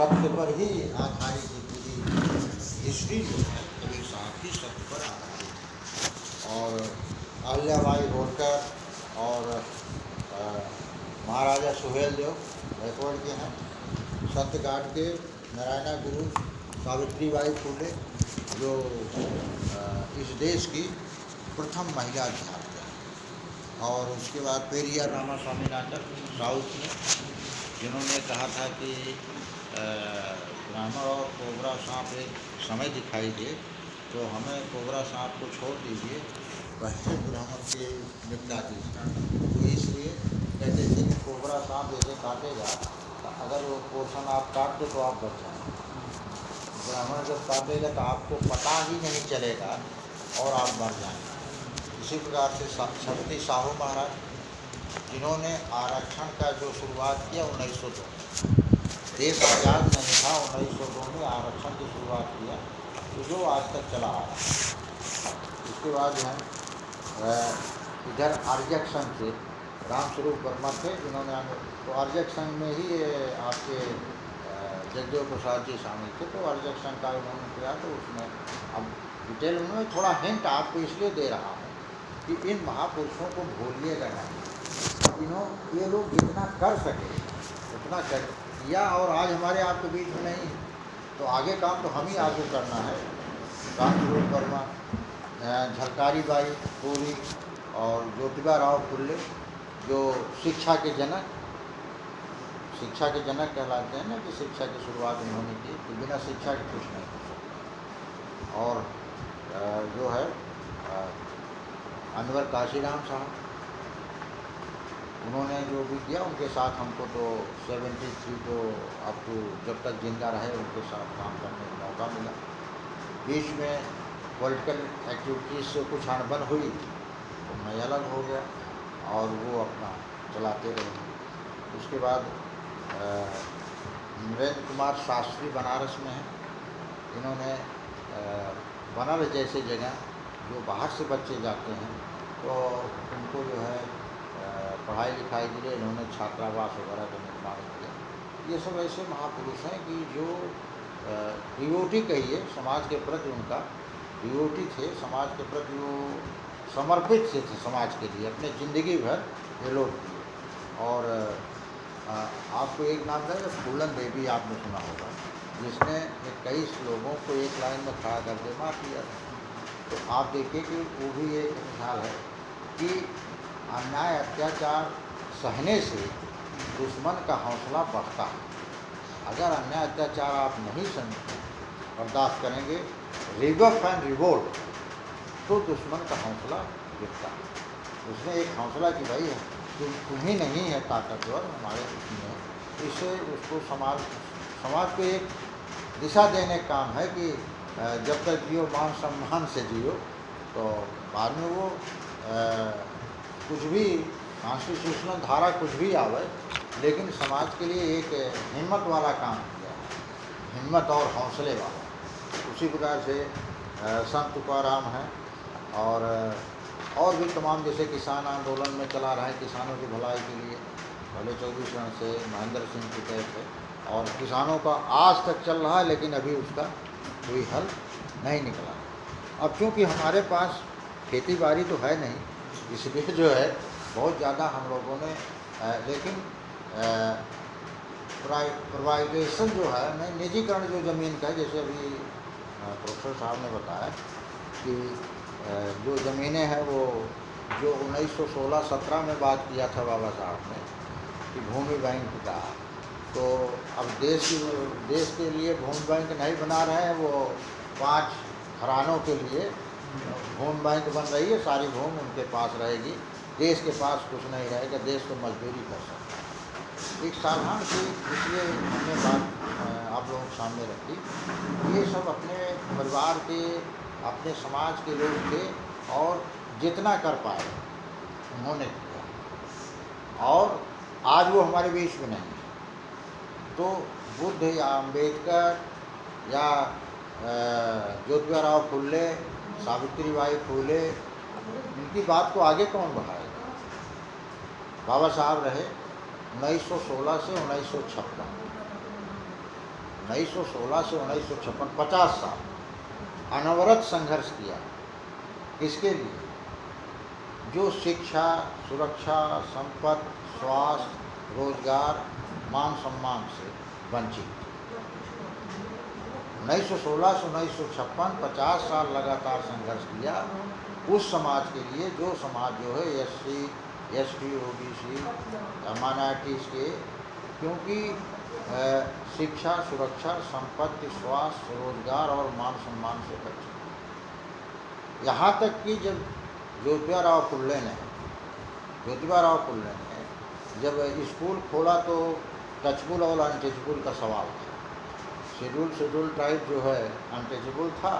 सत्य पर ही आधारित पूरी हिस्ट्री जो है कबीर साहब की सत्य पर आधारित। और अहिल्याबाई होलकर और महाराजा सुहेलदेव गायकवाड़ के हैं, सत्यघाट के नारायणा गुरु सावित्रीबाई फुले जो इस देश की प्रथम महिला अध्यापक है। और उसके बाद पेरियार रामा स्वामीनाथन साउथ में, जिन्होंने कहा था कि ब्राह्मण और कोबरा सांप एक समय दिखाई दे तो हमें कोबरा सांप को छोड़ दीजिए, पहले ब्राह्मण के निपटा दीजिए। तो इसलिए कहते थे कि कोबरा सांप जैसे काटेगा तो अगर वो पोर्शन आप काट दो तो आप बच जाएंगे, ब्राह्मण जब काटेगा तो आपको पता ही नहीं चलेगा और आप मर जाएंगे। इसी प्रकार से छत्रपति साहू महाराज, जिन्होंने आरक्षण का जो शुरुआत किया 1902, देश आज़ाद नहीं था, 1902 में आरक्षण की शुरुआत किया तो जो आज तक चला आ रहा है। इसके बाद जो है इधर आर्यक संघ थे, रामस्वरूप वर्मा थे, जिन्होंने तो आर्यक संघ में ही आपके जगदेव प्रसाद जी शामिल थे। तो आर्यक संघ का उन्होंने किया तो उसमें अब डिटेल में थोड़ा हिंट आपको इसलिए दे रहा हूँ कि इन महापुरुषों को भूलिएगा नहीं। ये लोग जितना कर सके उतना कर किया और आज हमारे आपके बीच में नहीं, तो आगे काम तो हम ही आगे करना है। रामस्वरूप वर्मा, झलकारी बाई पूरी और ज्योतिबा राव फुल्ले जो शिक्षा के जनक कहलाते हैं ना, कि शिक्षा की शुरुआत उन्होंने की, तो बिना शिक्षा के कुछ नहीं हो सकता। और जो है अनवर काशीराम साहब, उन्होंने जो भी किया उनके साथ हमको तो 73 तो अब तो जब तक जिंदा रहे उनके साथ काम करने का मौका मिला। बीच में पॉलिटिकल एक्टिविटीज़ से कुछ अनबन हुई तो मैं अलग हो गया और वो अपना चलाते रहे। उसके बाद नरेंद्र कुमार शास्त्री बनारस में हैं, इन्होंने बनारस जैसे जगह जो बाहर से बच्चे जाते हैं तो उनको जो है पढ़ाई लिखाई के लिए इन्होंने छात्रावास वगैरह का निर्माण किया। ये सब ऐसे महापुरुष हैं कि जो डिवोटी कहिए, समाज के प्रति उनका डिवोटी थे, समाज के प्रति वो समर्पित थे समाज के लिए, अपने ज़िंदगी भर ये लोग किए। और आपको एक नाम है फूलन देवी, आपने सुना होगा, जिसने 21 लोगों को एक लाइन में खड़ा करके मार दिया था। तो आप देखिए कि वो भी एक मिसाल है कि अन्याय अत्याचार सहने से दुश्मन का हौसला बढ़ता है। अगर अन्याय अत्याचार आप नहीं बर्दाश्त करेंगे, रिबफ एंड रिवोल्ट, तो दुश्मन का हौसला गिरता है। उसने एक हौसला कि भाई तुम ही नहीं है ताकतवर, हमारे इसमें, इससे उसको समाज को एक दिशा देने का काम है कि जब तक जियो मान सम्मान से जियो, तो बाद में वो कुछ भी कॉन्स्टिट्यूशनल धारा कुछ भी आवे, लेकिन समाज के लिए एक हिम्मत वाला काम किया, हिम्मत और हौसले वाला। उसी प्रकार से संत तुकाराम हैं और भी तमाम, जैसे किसान आंदोलन में चला रहा है किसानों की भलाई के लिए, पहले 24 रन से महेंद्र सिंह की तरफ है, और किसानों का आज तक चल रहा है, लेकिन अभी उसका कोई हल नहीं निकला। अब चूँकि हमारे पास खेती बाड़ी तो है नहीं, इसलिए जो है बहुत ज़्यादा हम लोगों ने लेकिन प्राइवेटाइजेशन जो है, नहीं निजीकरण जो ज़मीन का है, जैसे अभी प्रोफेसर साहब ने बताया कि जो ज़मीनें हैं वो जो 1916-17 में बात किया था बाबा साहब ने कि भूमि बैंक का, तो अब देश के लिए भूमि बैंक नहीं बना रहे हैं, वो 5 घरानों के लिए भूमि बैंक बन रही है, सारी भूमि उनके पास रहेगी, देश के पास कुछ नहीं रहेगा, देश तो मजदूरी कर सकता है। एक साधारण सी, इसलिए हमने बात आप लोगों के सामने रखी। ये सब अपने परिवार के, अपने समाज के लोग थे और जितना कर पाए उन्होंने किया, और आज वो हमारे बीच में नहीं। तो बुद्ध या अम्बेडकर या ज्योतिबा राव फुल्ले, सावित्रीबाई फुले, इनकी बात को आगे कौन बढ़ाएगा? बाबा साहब रहे 1916 से 1956, 1916 से 1956 50 साल अनवरत संघर्ष किया। किसके लिए? जो शिक्षा, सुरक्षा, संपत्ति, स्वास्थ्य, रोजगार, मान सम्मान से वंचित। 1916 से 1956 50 साल लगातार संघर्ष किया उस समाज के लिए जो समाज जो है SC, ST, OBC, माइनॉरिटीज़ के, क्योंकि शिक्षा, सुरक्षा, संपत्ति, स्वास्थ्य, रोजगार और मान सम्मान से बचे। यहाँ तक कि जब ज्योतिबा फुले ने जब स्कूल खोला तो टचबुल और अनटचबुल का सवाल था। शेड्यूल ट्राइब जो है अनटचेबल था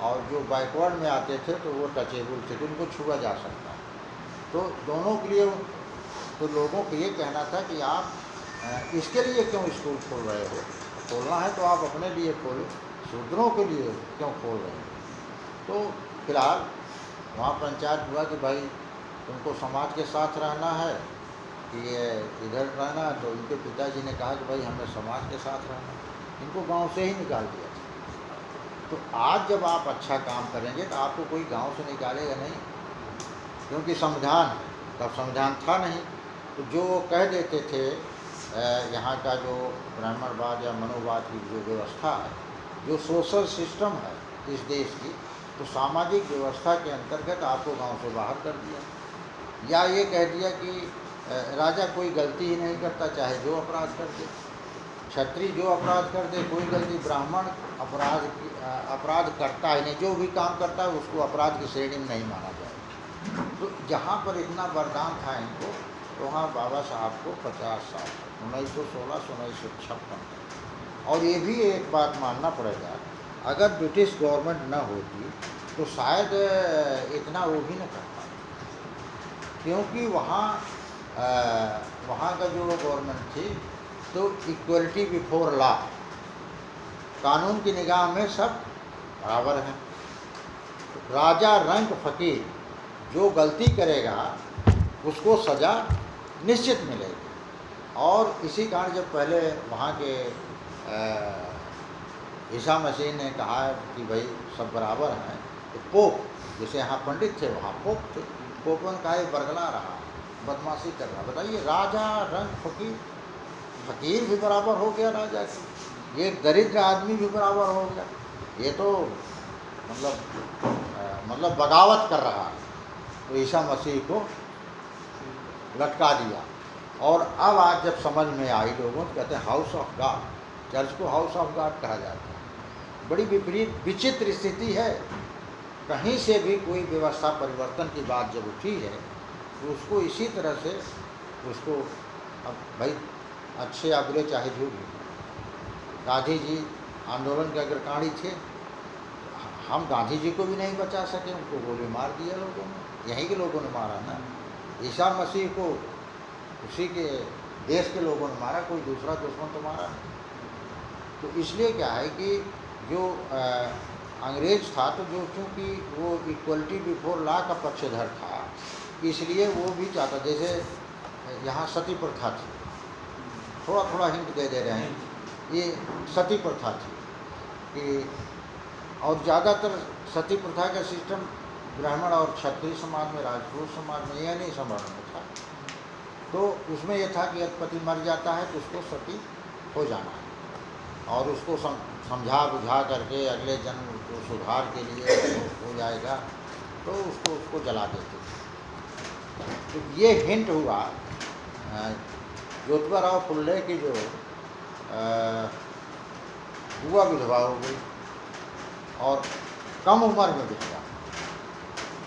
और जो बैकवर्ड में आते थे तो वो टचेबल थे, तो उनको छुआ जा सकता। तो दोनों के लिए तो लोगों को ये कहना था कि आप इसके लिए क्यों स्कूल खोल रहे हो? खोलना है तो आप अपने लिए खोलो, शूद्रों के लिए क्यों खोल रहे हो? तो फिलहाल वहाँ पंचायत हुआ कि भाई तुमको समाज के साथ रहना है कि ये इधर रहना है। तो उनके पिताजी ने कहा कि भाई हमें समाज के साथ रहना, इनको गांव से ही निकाल दिया था। तो आज जब आप अच्छा काम करेंगे तो आपको कोई गांव से निकालेगा नहीं, क्योंकि संविधान, तब संविधान था नहीं। तो जो कह देते थे यहाँ का जो ब्राह्मणवाद या मनोवाद की जो व्यवस्था है, जो सोशल सिस्टम है इस देश की, तो सामाजिक व्यवस्था के अंतर्गत आपको गांव से बाहर कर दिया, या ये कह दिया कि राजा कोई गलती ही नहीं करता, चाहे जो अपराध कर दे, क्षत्रिय जो अपराध कर दे कोई गलती, ब्राह्मण अपराध करता ही नहीं, जो भी काम करता है उसको अपराध की श्रेणी में नहीं माना जाए। तो जहाँ पर इतना वरदान था इनको, तो वहाँ बाबा साहब को 50 साल 1916 से 1956। और ये भी एक बात मानना पड़ेगा, अगर ब्रिटिश गवर्नमेंट न होती तो शायद इतना वो भी न कर पाते, क्योंकि वहाँ का जो गवर्नमेंट थी तो इक्वलिटी बिफोर लॉ, कानून की निगाह में सब बराबर हैं। राजा रंक फकीर जो गलती करेगा उसको सज़ा निश्चित मिलेगी। और इसी कारण जब पहले वहाँ के ईसा मसीह ने कहा कि भाई सब बराबर हैं, तो पोप, जैसे यहाँ पंडित थे वहाँ पोप थे, पोपों का ये बरगला रहा, बदमाशी कर रहा। बताइए, राजा रंग फकीर भी बराबर हो गया राजा की, ये दरिद्र आदमी भी बराबर हो गया, ये तो मतलब बगावत कर रहा है। तो ईसा मसीह को लटका दिया। और अब आज जब समझ में आई लोगों को, कहते हैं हाउस ऑफ गॉड, चर्च को हाउस ऑफ गॉड कहा जाता है। बड़ी विपरीत विचित्र स्थिति है। कहीं से भी कोई व्यवस्था परिवर्तन की बात जब उठी है तो उसको इसी तरह से उसको, अब भाई अच्छे या बुरे चाहे जो भी, गांधी जी आंदोलन के अग्रणी थे, हम गांधी जी को भी नहीं बचा सके, उनको गोली मार दिया लोगों ने, यहीं के लोगों ने मारा ना। ईसा मसीह को उसी के देश के लोगों ने मारा, कोई दूसरा दुश्मन तो मारा नहीं। तो इसलिए क्या है कि जो अंग्रेज था, तो जो चूँकि वो इक्वलिटी बिफोर लॉ का पक्षधर था, इसलिए वो भी चाहता, जैसे यहाँ सती प्रथा थी, थोड़ा थोड़ा हिंट दे रहे हैं, ये सती प्रथा थी कि, और ज़्यादातर सती प्रथा का सिस्टम ब्राह्मण और क्षत्रिय समाज में, राजपूत समाज में यह नहीं संवर्ण में था। तो उसमें यह था कि यदि पति मर जाता है तो उसको सती हो जाना है, और उसको समझा बुझा करके अगले जन्म को सुधार के लिए हो जाएगा, तो उसको जला देते थे। तो ये हिंट हुआ ज्योतिबा फुले की जो बुआ विधवा हो गई और कम उम्र में विधवा,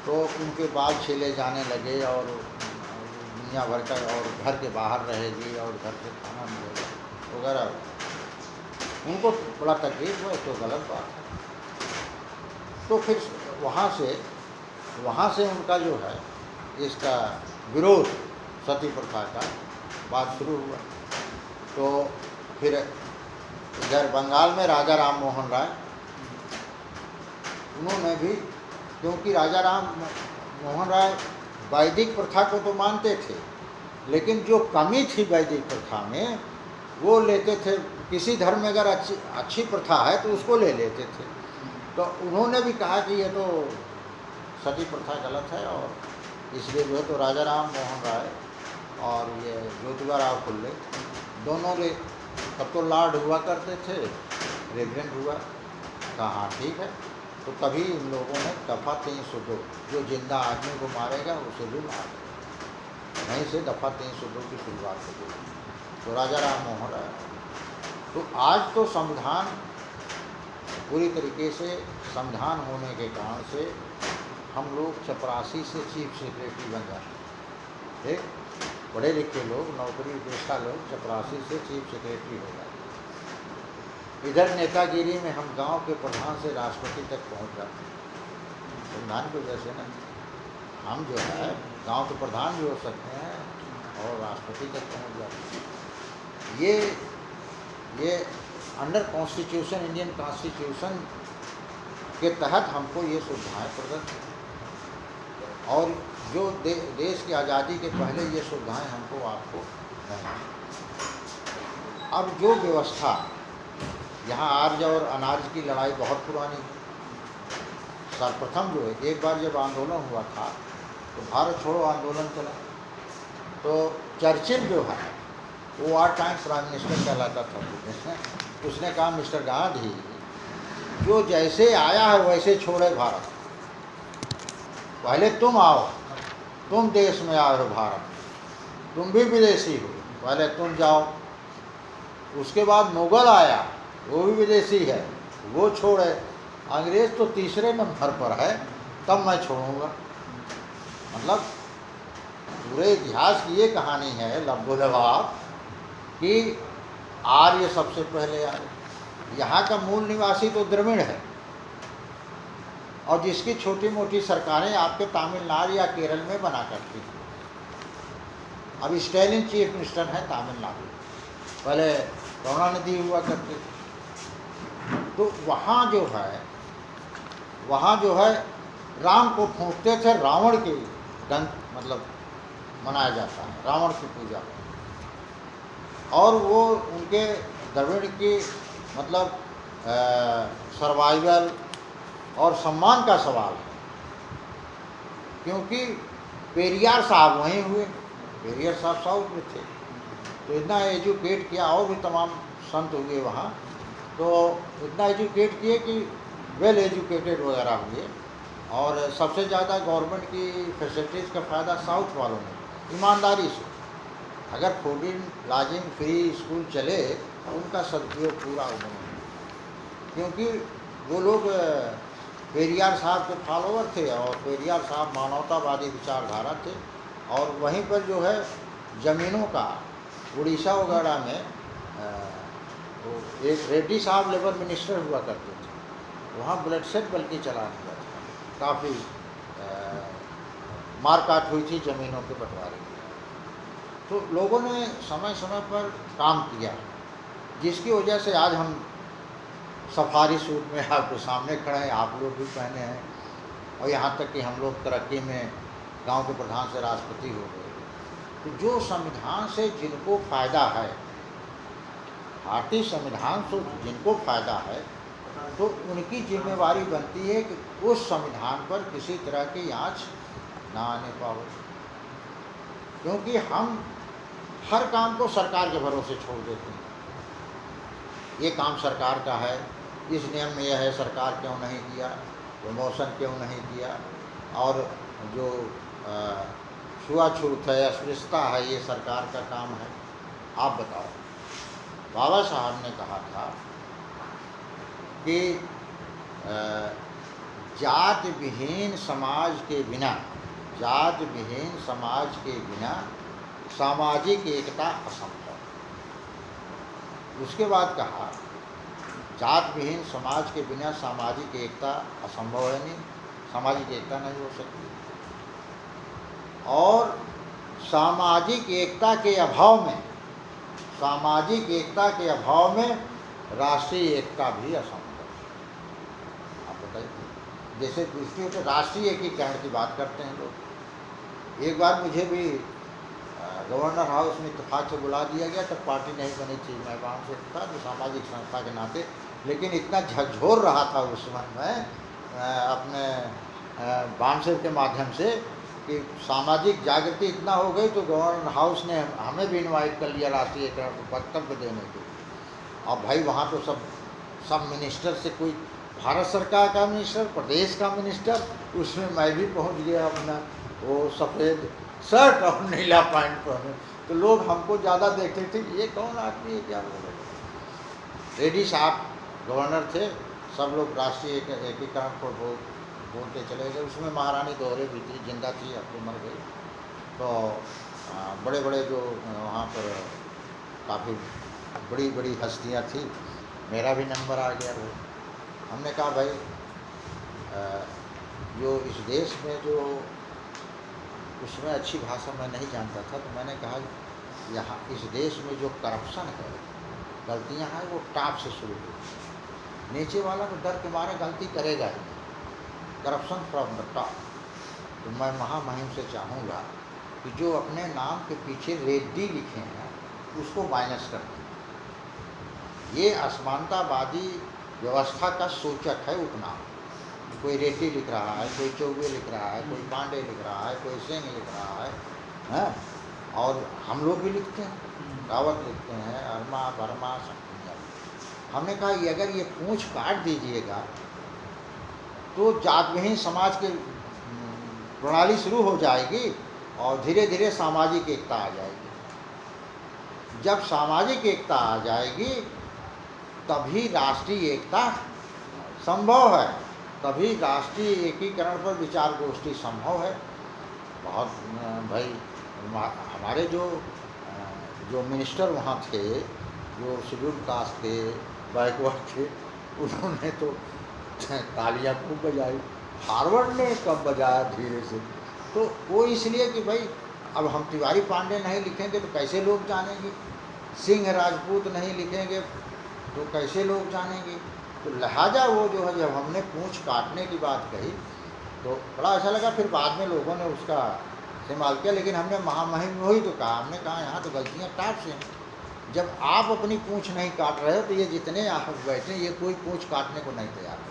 तो उनके बाल छीले जाने लगे और दुनिया भर का, और घर के बाहर रहेगी और घर से खाना मिलेगा वगैरह, उनको बड़ा तकलीफ हुआ, तो गलत बात है। तो फिर वहाँ से उनका जो है इसका विरोध सती प्रथा का बात शुरू हुआ। तो फिर इधर बंगाल में राजा राम मोहन राय, उन्होंने भी, क्योंकि राजा राम मोहन राय वैदिक प्रथा को तो मानते थे, लेकिन जो कमी थी वैदिक प्रथा में वो लेते थे किसी धर्म में अगर अच्छी प्रथा है तो उसको ले लेते थे। तो उन्होंने भी कहा कि ये तो सती प्रथा गलत है, और इसलिए जो है तो राजा राम मोहन राय और ये ज्योतिबा राव फुल्ले दोनों के तब तो लॉर्ड हुआ करते थे, रेजिडेंट हुआ, कहा हाँ ठीक है। तो तभी इन लोगों ने दफ़ा 302, जो जिंदा आदमी को मारेगा उसे भी मार देगा, वहीं से दफ़ा 302 की शुरुआत हो गई। तो राजा राम मोहन राय। तो आज तो संविधान पूरी तरीके से, संविधान होने के कारण से हम लोग चपरासी से चीफ सेक्रेटरी बन जाते हैं। एक पढ़े लिखे लोग, नौकरी पेशा लोग चपरासी से चीफ सेक्रेटरी हो जाते हैं। इधर नेतागिरी में हम गांव के प्रधान से राष्ट्रपति तक पहुंच जाते हैं। संविधान की वजह से ना हम जो है गांव के प्रधान भी हो सकते हैं और राष्ट्रपति तक पहुंच जाते हैं। ये अंडर कॉन्स्टिट्यूशन, इंडियन कॉन्स्टिट्यूशन के तहत हमको ये सुविधाएँ प्रदत्त हैं, और जो देश की आज़ादी के पहले ये सुविधाएँ हमको आपको नहीं। अब जो व्यवस्था यहाँ आर्य और अनार्य की लड़ाई बहुत पुरानी है। सर्वप्रथम जो है, एक बार जब आंदोलन हुआ था तो भारत छोड़ो आंदोलन चला, तो चर्चिल जो है वो वार टाइम प्राइम मिनिस्टर कहलाता था। उसने कहा मिस्टर गांधी, जो जैसे आया है वैसे छोड़े भारत, पहले तुम आओ, तुम देश में आए हो भारत, तुम भी विदेशी हो, पहले तुम जाओ। उसके बाद मुगल आया, वो भी विदेशी है, वो छोड़े। अंग्रेज़ तो तीसरे नंबर पर है, तब मैं छोड़ूंगा। मतलब पूरे इतिहास की ये कहानी है लबोलबाब कि आर्य सबसे पहले आए। यहाँ का मूल निवासी तो द्रविड़ है, और जिसकी छोटी मोटी सरकारें आपके तमिलनाडु या केरल में बना करती थी। अब स्टालिन चीफ मिनिस्टर है तमिलनाडु, पहले करुणानिधि हुआ करते थे। तो वहाँ जो है राम को फूंकते थे, रावण की मतलब मनाया जाता है, रावण की पूजा, और वो उनके द्रविड़ की मतलब सर्वाइवल और सम्मान का सवाल है। क्योंकि पेरियार साहब वहीं हुए, पेरियार साहब साउथ में थे, तो इतना एजुकेट किया, और भी तमाम संत हुए वहाँ, तो इतना एजुकेट किए कि वेल एजुकेटेड वगैरह हुए, और सबसे ज़्यादा गवर्नमेंट की फैसिलिटीज़ का फ़ायदा साउथ वालों ने ईमानदारी से। अगर फूडिंग लॉजिंग फ्री स्कूल चले तो उनका सदुपयोग पूरा उन्होंने, क्योंकि वो लोग पेरियार साहब के फॉलोअर थे, और पेरियार साहब मानवतावादी विचारधारा थे। और वहीं पर जो है ज़मीनों का उड़ीसा वगैरह में वो एक रेड्डी साहब लेबर मिनिस्टर हुआ करते थे, वहाँ ब्लडशेड बल्कि चला दिया था, काफ़ी मारकाट हुई थी ज़मीनों के बंटवारे की। तो लोगों ने समय समय पर काम किया, जिसकी वजह से आज हम सफारी सूट में आपके सामने खड़े हैं, आप लोग भी पहने हैं, और यहाँ तक कि हम लोग तरक्की में गांव के प्रधान से राष्ट्रपति हो गए। तो जो संविधान से जिनको फ़ायदा है, भारतीय संविधान से जिनको फ़ायदा है, तो उनकी जिम्मेवारी बनती है कि उस संविधान पर किसी तरह की आँच ना आने पाए। क्योंकि हम हर काम को सरकार के भरोसे छोड़ देते हैं। ये काम सरकार का है, इस नियम में यह है, सरकार क्यों नहीं किया, प्रमोशन क्यों नहीं किया, और जो छुआछूत है, अस्पृश्यता है, ये सरकार का काम है। आप बताओ, बाबा साहब ने कहा था कि जात विहीन समाज के बिना, जात विहीन समाज के बिना सामाजिक एकता असंभव। उसके बाद कहा जात विहीन समाज के बिना सामाजिक एकता असंभव है, नहीं, सामाजिक एकता नहीं हो सकती। और सामाजिक एकता के अभाव में, सामाजिक एकता के अभाव में राष्ट्रीय एकता भी असंभव। आप बताइए, जैसे दूसरी राष्ट्रीय एकीकरण की बात करते हैं लोग। एक बार मुझे भी गवर्नर हाउस में इत्तेफाक से बुला दिया गया, तब पार्टी नहीं बनी थी। मैं वहाँ से था तो सामाजिक संस्था के नाते, लेकिन इतना झकझोर रहा था उस समय मैं अपने बामसेव के माध्यम से कि सामाजिक जागृति इतना हो गई, तो गवर्नर हाउस ने हमें भी इनवाइट कर लिया राष्ट्रीय एकरण को वक्तव्य देने के। अब भाई वहाँ तो सब मिनिस्टर से, कोई भारत सरकार का मिनिस्टर, प्रदेश का मिनिस्टर, उसमें मैं भी पहुँच गया अपना वो सफ़ेद शर्ट और नीला पैंट पहने। तो लोग हमको ज़्यादा देखते थे, ये कौन आदमी है, क्या बोल रहे। रेड्डी साहब गवर्नर थे, सब लोग राष्ट्रीय एकीकरण पर बोलते चले गए। उसमें महारानी दोहरे भी थी, जिंदा थी, अब तो मर गई। तो बड़े बड़े जो वहाँ पर काफ़ी बड़ी बड़ी हस्तियाँ थी, मेरा भी नंबर आ गया वो। हमने कहा भाई जो इस देश में जो उसमें अच्छी भाषा मैं नहीं जानता था, तो मैंने कहा यहाँ इस देश में जो करप्शन है, गलतियाँ हैं, वो टॉप से शुरू हुई। नीचे वाला तो डर के मारे गलती करेगा ही, करप्शन फ्रॉम द टॉप। तो मैं महामहिम से चाहूँगा कि जो अपने नाम के पीछे रेड्डी लिखे हैं उसको माइनस कर दें। ये असमानतावादी व्यवस्था का सूचक है उपनाम। कोई रेड्डी लिख रहा है, कोई चौबे लिख रहा है, कोई पांडे लिख रहा है, कोई सिंह लिख रहा है, हैं? और हम लोग भी लिखते हैं, रावत लिखते हैं, अर्मा वर्मा सब। हमने कहा ये अगर ये पूंछ काट दीजिएगा तो जातविहीन समाज की प्रणाली शुरू हो जाएगी और धीरे धीरे सामाजिक एकता आ जाएगी। जब सामाजिक एकता आ जाएगी तभी राष्ट्रीय एकता संभव है, तभी राष्ट्रीय एकीकरण पर विचार गोष्ठी संभव है। बहुत भाई हमारे जो मिनिस्टर वहाँ थे, जो शेड्यूल कास्ट थे, बैकवर्ड थे, उन्होंने तो तालियां खूब बजाई। हार्वर्ड ने कब बजाया धीरे से, तो वो इसलिए कि भाई अब हम तिवारी पांडे नहीं लिखेंगे तो कैसे लोग जानेंगे, सिंह राजपूत नहीं लिखेंगे तो कैसे लोग जानेंगे। तो लिहाजा वो जो है, जब हमने पूंछ काटने की बात कही तो बड़ा अच्छा लगा। फिर बाद में लोगों ने उसका इस्तेमाल किया, लेकिन हमने महामहिम में वही तो कहा, हमने कहा यहाँ तो गलतियाँ टाप से हैं। जब आप अपनी पूंछ नहीं काट रहे हो तो ये जितने आप बैठे ये कोई पूंछ काटने को नहीं तैयार है।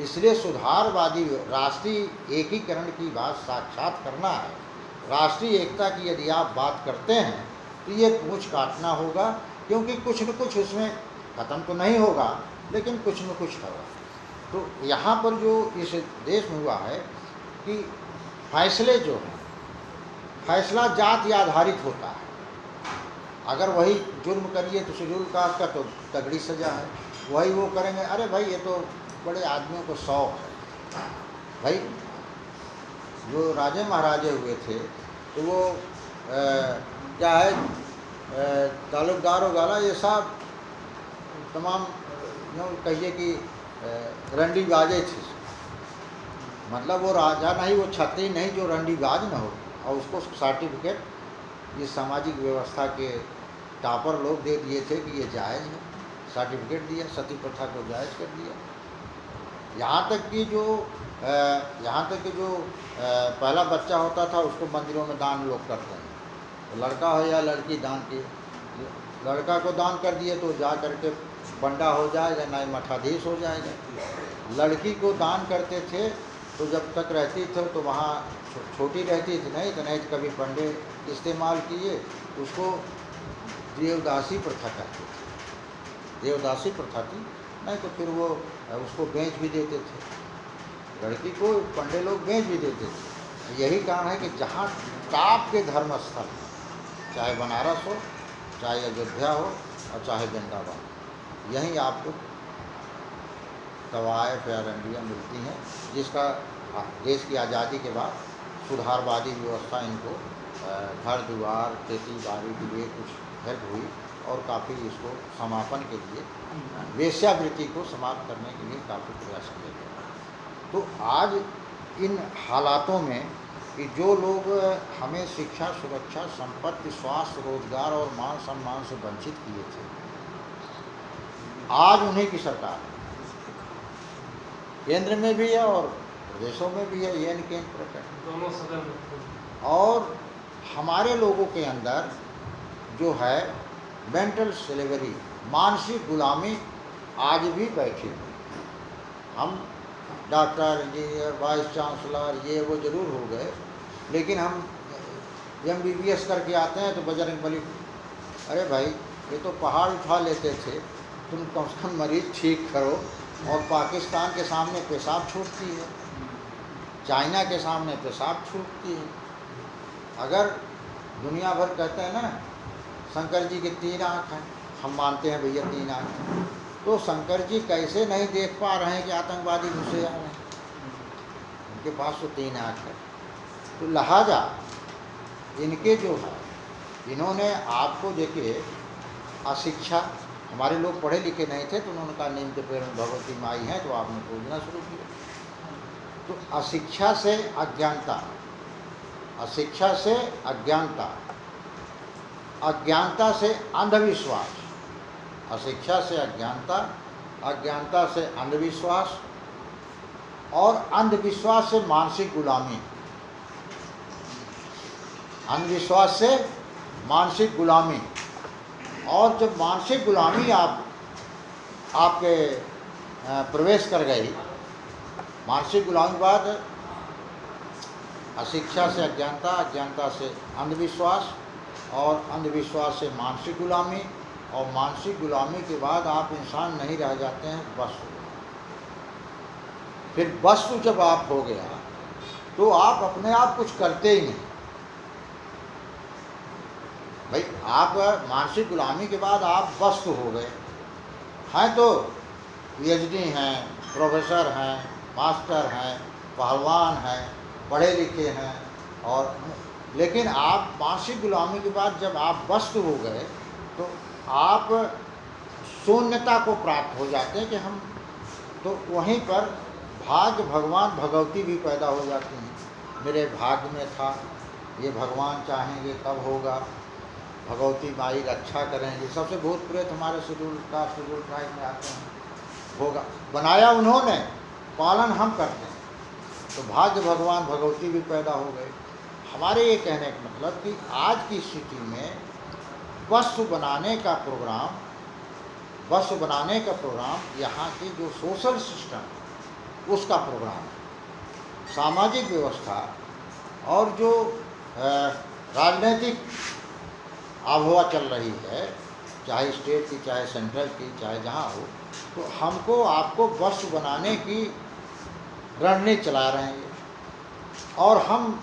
इसलिए सुधारवादी राष्ट्रीय एकीकरण की बात साक्षात करना है, राष्ट्रीय एकता की यदि आप बात करते हैं तो ये पूंछ काटना होगा, क्योंकि कुछ न कुछ उसमें ख़त्म तो नहीं होगा लेकिन कुछ न कुछ होगा। तो यहाँ पर जो इस देश में हुआ है कि फैसले जो हैं, फैसला जाति आधारित होता है। अगर वही जुर्म करिए तो शेड्यूल कास्ट का तो तगड़ी सज़ा है, वही वो करेंगे, अरे भाई ये तो बड़े आदमियों को शौक है। भाई जो राजे महाराजे हुए थे तो वो क्या है, ताल्लुकदार वगैरह ये सब तमाम यूँ कहिए कि रंडी बाजे थे। मतलब वो राजा नहीं, वो छत्री नहीं जो रंडी बाज न हो, और उसको सर्टिफिकेट ये सामाजिक व्यवस्था के टॉपर लोग दे दिए थे कि ये जायज़ है, सर्टिफिकेट दिया, सती प्रथा को जायज़ कर दिया। यहाँ तक कि जो पहला बच्चा होता था उसको मंदिरों में दान लोग करते हैं, तो लड़का हो या लड़की दान की, लड़का को दान कर दिए तो जा करके बंडा हो जाएगा, ना मठाधीश हो जाएगा। लड़की को दान करते थे तो जब तक रहती थे तो वहाँ छोटी रहती थी, नहीं तो कभी पंडे इस्तेमाल किए, उसको देवदासी प्रथा करते थे, देवदासी प्रथा थी। नहीं तो फिर वो उसको बेच भी देते थे, लड़की को पंडे लोग बेच भी देते थे। यही कारण है कि जहाँ टॉप के धर्म स्थल, चाहे बनारस हो, चाहे अयोध्या हो और चाहे वृंदावन, यहीं आपको तवायफ या रंडियाँ मिलती हैं, जिसका देश की आज़ादी के बाद सुधारवादी व्यवस्था इनको घर द्वार खेती बाड़ी के लिए कुछ हेल्प हुई और काफ़ी इसको समापन के लिए, वेश्यावृत्ति को समाप्त करने के लिए काफ़ी प्रयास किए गए। तो आज इन हालातों में कि जो लोग हमें शिक्षा, सुरक्षा, संपत्ति, स्वास्थ्य, रोजगार और मान सम्मान से वंचित किए थे, आज उन्हीं की सरकार है, केंद्र में भी है और प्रदेशों में भी है, ये इनके प्रकट दोनों सदन में। और हमारे लोगों के अंदर जो है मेंटल स्लेवरी, मानसिक गुलामी आज भी बैठी हुई। हम डॉक्टर, इंजीनियर, वाइस चांसलर ये वो ज़रूर हो गए, लेकिन हम MBBS करके आते हैं तो बजरंगबली, अरे भाई ये तो पहाड़ उठा लेते थे, तुम कम से कम मरीज़ ठीक करो। और पाकिस्तान के सामने पेशाब छूटती है, चाइना के सामने पेशाब छूटती है। अगर दुनिया भर कहते हैं ना शंकर जी की 3 आँख हैं, हम मानते हैं भैया 3 आँख हैं, तो शंकर जी कैसे नहीं देख पा रहे हैं कि आतंकवादी घुसे आ रहे हैं? उनके पास तो 3 आँख है। तो लिहाजा इनके जो है, इन्होंने आपको देखिए अशिक्षा, हमारे लोग पढ़े लिखे नहीं थे तो उन्होंने कहा नीम के पेड़ में भगवती माई है, तो आपने पूजना शुरू किया। तो अशिक्षा से अज्ञानता, अशिक्षा से अज्ञानता, अज्ञानता से अंधविश्वास, अशिक्षा से अज्ञानता, अज्ञानता से अंधविश्वास, और अंधविश्वास से मानसिक गुलामी, अंधविश्वास से मानसिक गुलामी। और जब मानसिक गुलामी आपके प्रवेश कर गई, मानसिक गुलामी के बाद अशिक्षा से अज्ञानता, अज्ञानता से अंधविश्वास, और अंधविश्वास से मानसिक गुलामी, और मानसिक गुलामी के बाद आप इंसान नहीं रह जाते हैं, वस्तु। फिर वस्तु जब आप हो गया तो आप अपने आप कुछ करते ही नहीं। भाई आप मानसिक गुलामी के बाद आप वस्तु हो गए हैं, तो PhD हैं, प्रोफेसर हैं, मास्टर हैं, पहलवान हैं, पढ़े लिखे हैं, और लेकिन आप मानसिक गुलामी के बाद जब आप वस्तु हो गए तो आप शून्यता को प्राप्त हो जाते हैं कि हम, तो वहीं पर भाग्य, भगवान, भगवती भी पैदा हो जाती हैं। मेरे भाग्य में था, ये भगवान चाहेंगे कब होगा, भगवती माई रक्षा करेंगे। सबसे भूत प्रेत हमारे शेड्यूल ट्राइब में आते हैं, होगा, बनाया उन्होंने, पालन हम करते हैं, तो भाग्य, भगवान, भगवती भी पैदा हो गए। हमारे ये कहने का मतलब कि आज की स्थिति में वस्तु बनाने का प्रोग्राम, वस्तु बनाने का प्रोग्राम यहाँ की जो सोशल सिस्टम उसका प्रोग्राम है, सामाजिक व्यवस्था और जो राजनीतिक आबहवा चल रही है, चाहे स्टेट की, चाहे सेंट्रल की, चाहे जहाँ हो, तो हमको आपको वस्तु बनाने की रणनीति चला रहे हैं। और हम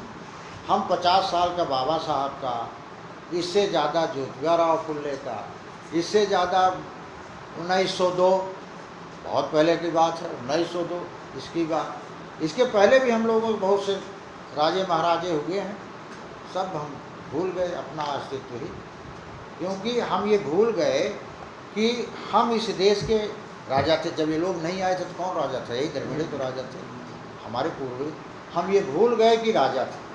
50 साल का बाबा साहब का, इससे ज़्यादा ज्योतिबा फुले का, इससे ज़्यादा 1902, बहुत पहले की बात है 1902, इसकी बात, इसके पहले भी हम लोगों के बहुत से राजे महाराजे हुए हैं, सब हम भूल गए अपना अस्तित्व ही, क्योंकि हम ये भूल गए कि हम इस देश के राजा थे। जब ये लोग नहीं आए थे तो कौन राजा था? यही द्रविड़ तो राजा थे, हमारे पूर्वज। हम ये भूल गए कि राजा थे।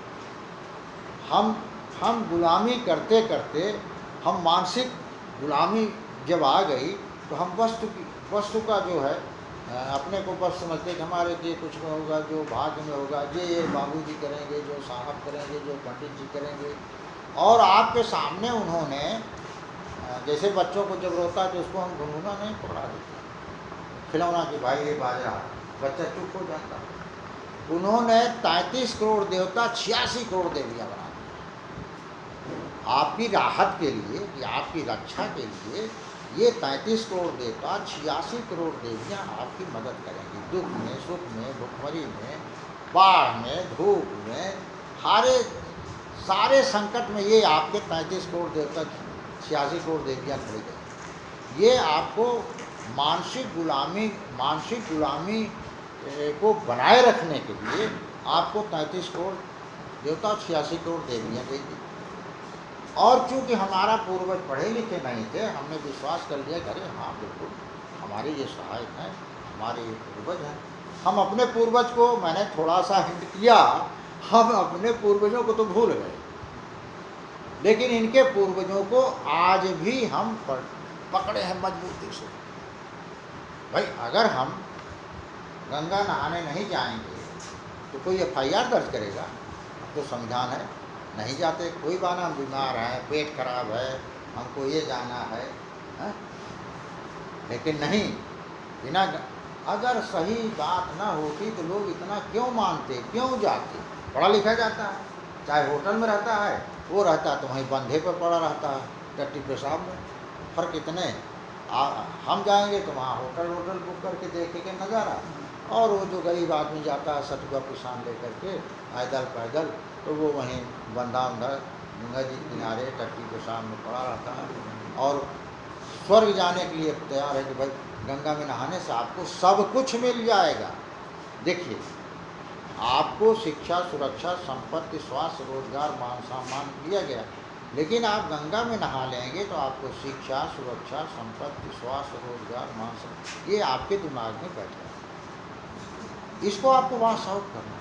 हम गुलामी करते करते, हम मानसिक गुलामी जब आ गई तो हम वस्तु का जो है अपने को बस समझते कि हमारे लिए कुछ में होगा, जो भाग्य में होगा, ये बाबूजी करेंगे, जो साहब करेंगे, जो पंडित जी करेंगे। और आपके सामने उन्होंने, जैसे बच्चों को जब रोता है तो उसको हम घुनघुना नहीं पकड़ा देते, खिलौना कि भाई ये बाज रहा, बच्चा चुप हो जाता। उन्होंने 33 करोड़ देवता 86 करोड़ देवियाँ बना दी आपकी राहत के लिए, या आपकी रक्षा के लिए। ये 33 करोड़ देवता 86 करोड़ देवियाँ आपकी मदद करेंगी, दुख में, सुख में, भुखमरी में, बाढ़ में, धूप में, सारे संकट में ये आपके 33 करोड़ देवता 86 करोड़ देवियाँ खड़ी गई। ये आपको मानसिक गुलामी को बनाए रखने के लिए आपको 33 करोड़ देवता 86 करोड़ देवियाँ देगी। और चूँकि हमारा पूर्वज पढ़े लिखे नहीं थे, हमने विश्वास कर लिया, अरे हाँ बिल्कुल हमारे ये सहायक हैं, हमारे ये पूर्वज हैं। हम अपने पूर्वज को, मैंने थोड़ा सा हिंट किया, हम अपने पूर्वजों को तो भूल गए, लेकिन इनके पूर्वजों को आज भी हम पकड़े हैं मजबूती से। भाई अगर हम गंगा नहाने नहीं जाएंगे तो कोई FIR दर्ज करेगा? तो संविधान है, नहीं जाते, कोई बहाना, हम बीमार हैं, पेट खराब है, हमको ये जाना है, हाँ? लेकिन नहीं, बिना अगर सही बात ना होती तो लोग इतना क्यों मानते, क्यों जाते। पढ़ा लिखा जाता है, चाहे होटल में रहता है, वो रहता है तो वहीं बंधे पर पड़ा रहता है, टट्टी पेशाब में। फ़र्क इतने, हम जाएंगे तो वहाँ होटल बुक करके देखेंगे नज़ारा, और वो जो गरीब आदमी जाता है सतुआ पिसान लेकर के पैदल, तो वो वहीं बंधा गंगा जी किनारे टट्टी पेशाब में पड़ा रहता है, और स्वर्ग जाने के लिए तैयार है कि भाई गंगा में नहाने से आपको सब कुछ मिल जाएगा। देखिए, आपको शिक्षा, सुरक्षा, संपत्ति, स्वास्थ्य, रोजगार, मान सम्मान दिया गया, लेकिन आप गंगा में नहा लेंगे तो आपको शिक्षा, सुरक्षा, संपत्ति, स्वास्थ्य, रोजगार, मान सम्मान, ये आपके दिमाग में बैठा। इसको आपको वॉश आउट करना,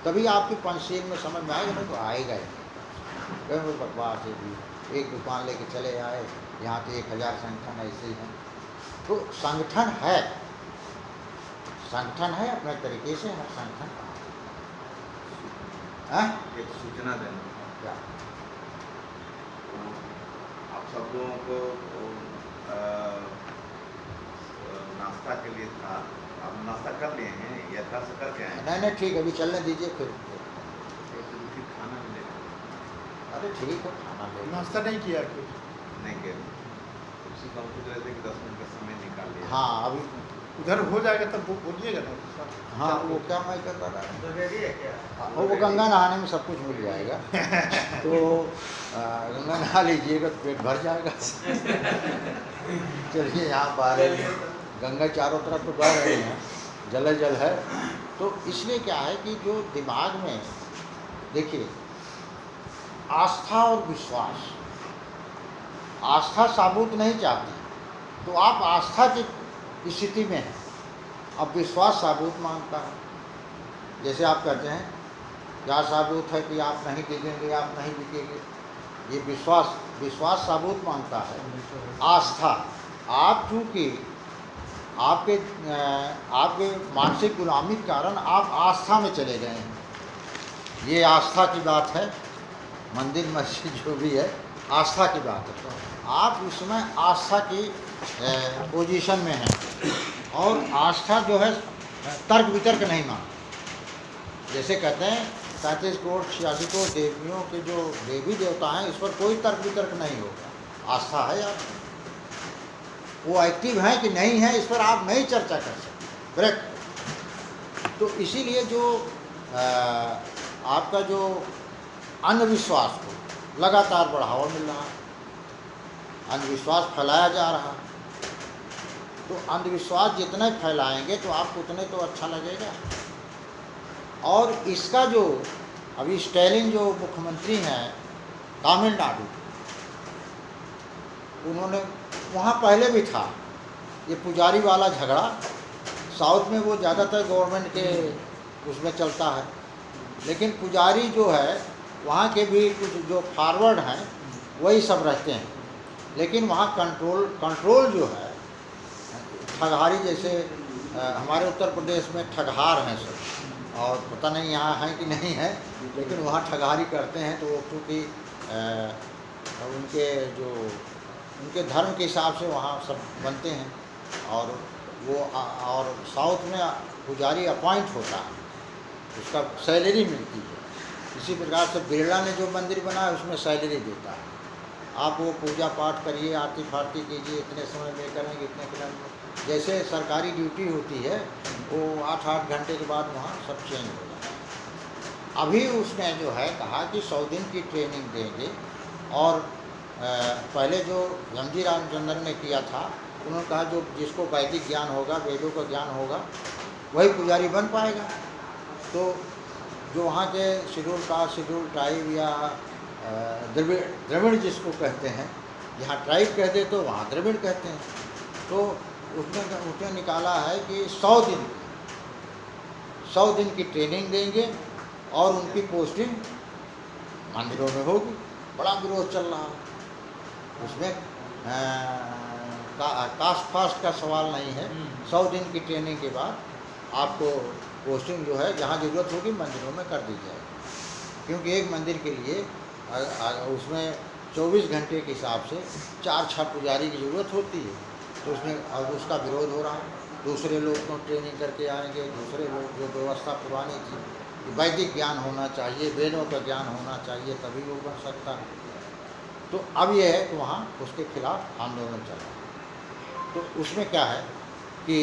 तभी आपकी पंचशील में समझ में आएगा, नहीं तो आएगा ही नहीं। बकवास है भी, एक दुकान लेके चले आए, यहाँ तो 1000 संगठन ऐसे ही हैं। तो संगठन है अपने तरीके से, हर संगठन एक सूचना देना क्या, आप सब लोगों को नाश्ता के लिए था, आप नाश्ता कर लिए हैं या घर से करके आए? नहीं ठीक है, अभी चलने दीजिए फिर खाना मिलेगा। अरे ठीक है, खाना ले, नाश्ता नहीं किया कुछ? नहीं किया, उसी का सोच रहे थे कि 10 मिनट का समय निकाल लिया। हाँ अभी उधर हो जाएगा तब बोलिएगा ना। हाँ वो क्या मैं करता था, तो रेडी है क्या? वो गंगा नहाने में सब कुछ मिल जाएगा तो गंगा नहा लीजिएगा तो पेट भर जाएगा। चलिए, यहाँ बाहर गंगा चारों तरफ तो बह रही हैं, जल है, तो इसलिए क्या है कि जो दिमाग में, देखिए, आस्था और विश्वास, आस्था साबुत नहीं चाहती, तो आप आस्था की स्थिति में है, अब विश्वास साबुत मांगता है। जैसे आप कहते हैं क्या साबुत है कि आप नहीं बिकेंगे, आप नहीं बिकेंगे, ये विश्वास साबुत मांगता है। आस्था, आप चूँकि आपके मानसिक गुलामी के कारण आप आस्था में चले गए हैं, ये आस्था की बात है। मंदिर मस्जिद जो भी है, आस्था की बात है, आप उसमें आस्था की पोजीशन में हैं, और आस्था जो है तर्क वितर्क नहीं मानती। जैसे कहते हैं 37 करोड़ 86 करोड़ देवियों के जो देवी देवता हैं, इस पर कोई तर्क वितर्क नहीं होगा, आस्था है आप, वो एक्टिव हैं कि नहीं है इस पर आप नहीं चर्चा कर सकते, करेक्ट। तो इसीलिए जो आपका जो अंधविश्वास को लगातार बढ़ावा मिल रहा है, अंधविश्वास फैलाया जा रहा है, तो अंधविश्वास जितने फैलाएंगे तो आपको उतने तो अच्छा लगेगा। और इसका जो अभी स्टैलिन जो मुख्यमंत्री हैं तमिलनाडु, उन्होंने, वहाँ पहले भी था ये पुजारी वाला झगड़ा, साउथ में वो ज़्यादातर गवर्नमेंट के उसमें चलता है, लेकिन पुजारी जो है वहाँ के भी कुछ जो फॉरवर्ड हैं वही सब रहते हैं, लेकिन वहाँ कंट्रोल जो है ठगहारी, जैसे हमारे उत्तर प्रदेश में ठगहार हैं सब, और पता नहीं यहाँ है कि नहीं है, लेकिन वहाँ ठगहारी करते हैं, तो वो क्योंकि उनके धर्म के हिसाब से वहाँ सब बनते हैं, और साउथ में पुजारी अपॉइंट होता है, उसका सैलरी मिलती है। इसी प्रकार से बिरला ने जो मंदिर बनाया उसमें सैलरी देता है, आप वो पूजा पाठ करिए, आरती फारती कीजिए, इतने समय में करेंगे, इतने किलोमीटर, जैसे सरकारी ड्यूटी होती है, वो 8-8 घंटे के बाद वहाँ सब चेंज हो जाता है। अभी उसने जो है कहा कि 100 दिन की ट्रेनिंग देंगे, और पहले जो एम.जी. रामचंद्रन ने किया था, उन्होंने कहा जो जिसको वैदिक ज्ञान होगा, वेदों का ज्ञान होगा, वही पुजारी बन पाएगा। तो जो वहाँ के शेड्यूल कास्ट, शेड्यूल ट्राइब या द्रविड़ जिसको कहते हैं, यहाँ ट्राइब कहते तो वहाँ द्रविड़ कहते हैं, तो उसने निकाला है कि 100 दिन की ट्रेनिंग देंगे और उनकी पोस्टिंग मंदिरों में होगी। बड़ा विरोध चल रहा है उसमें, कास्ट फास्ट का सवाल नहीं है, 100 दिन की ट्रेनिंग के बाद आपको पोस्टिंग जो है जहाँ ज़रूरत होगी मंदिरों में कर दी जाएगी। क्योंकि एक मंदिर के लिए उसमें 24 घंटे के हिसाब से 4-6 पुजारी की ज़रूरत होती है। तो उसमें अब उसका विरोध हो रहा है। दूसरे लोग तो ट्रेनिंग करके आएंगे, दूसरे लोग जो व्यवस्था पुरानी थी कि वैदिक ज्ञान होना चाहिए, वेदों का ज्ञान होना चाहिए, तभी वो बन सकता है। तो अब ये है कि वहाँ उसके खिलाफ आंदोलन चल रहा है। तो उसमें क्या है कि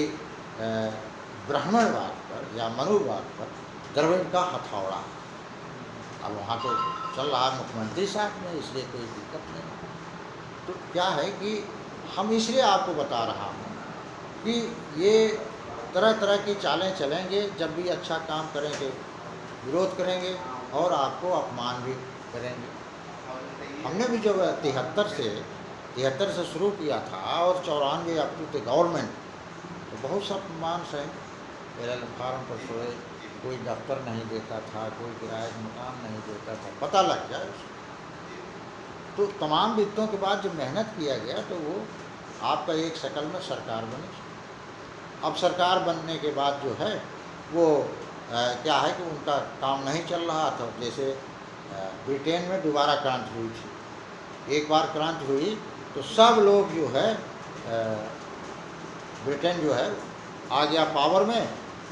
ब्राह्मणवाद पर या मनुवाद पर द्रविड़ का हथौड़ा अब वहाँ तो चल रहा है मुख्यमंत्री साहब में, इसलिए कोई दिक्कत नहीं। तो क्या है कि हम इसलिए आपको बता रहा हूँ कि ये तरह तरह की चालें चलेंगे। जब भी अच्छा काम करेंगे विरोध करेंगे और आपको अपमान भी करेंगे। हमने भी जब 73 से शुरू किया था और 94 अप टू द गवर्नमेंट, तो बहुत सब मान सहे प्लेटफार्म पर सोए, कोई दफ्तर नहीं देता था, कोई किराए का मकान नहीं देता था, पता लग जाए उसको। तो तमाम दिक्कतों के बाद जब मेहनत किया गया तो वो आपका एक शक्ल में सरकार बनी। अब सरकार बनने के बाद जो है वो क्या है कि उनका काम नहीं चल रहा था। जैसे ब्रिटेन में दोबारा क्रांति हुई थी। एक बार क्रांति हुई तो सब लोग जो है ब्रिटेन जो है आ गया पावर में।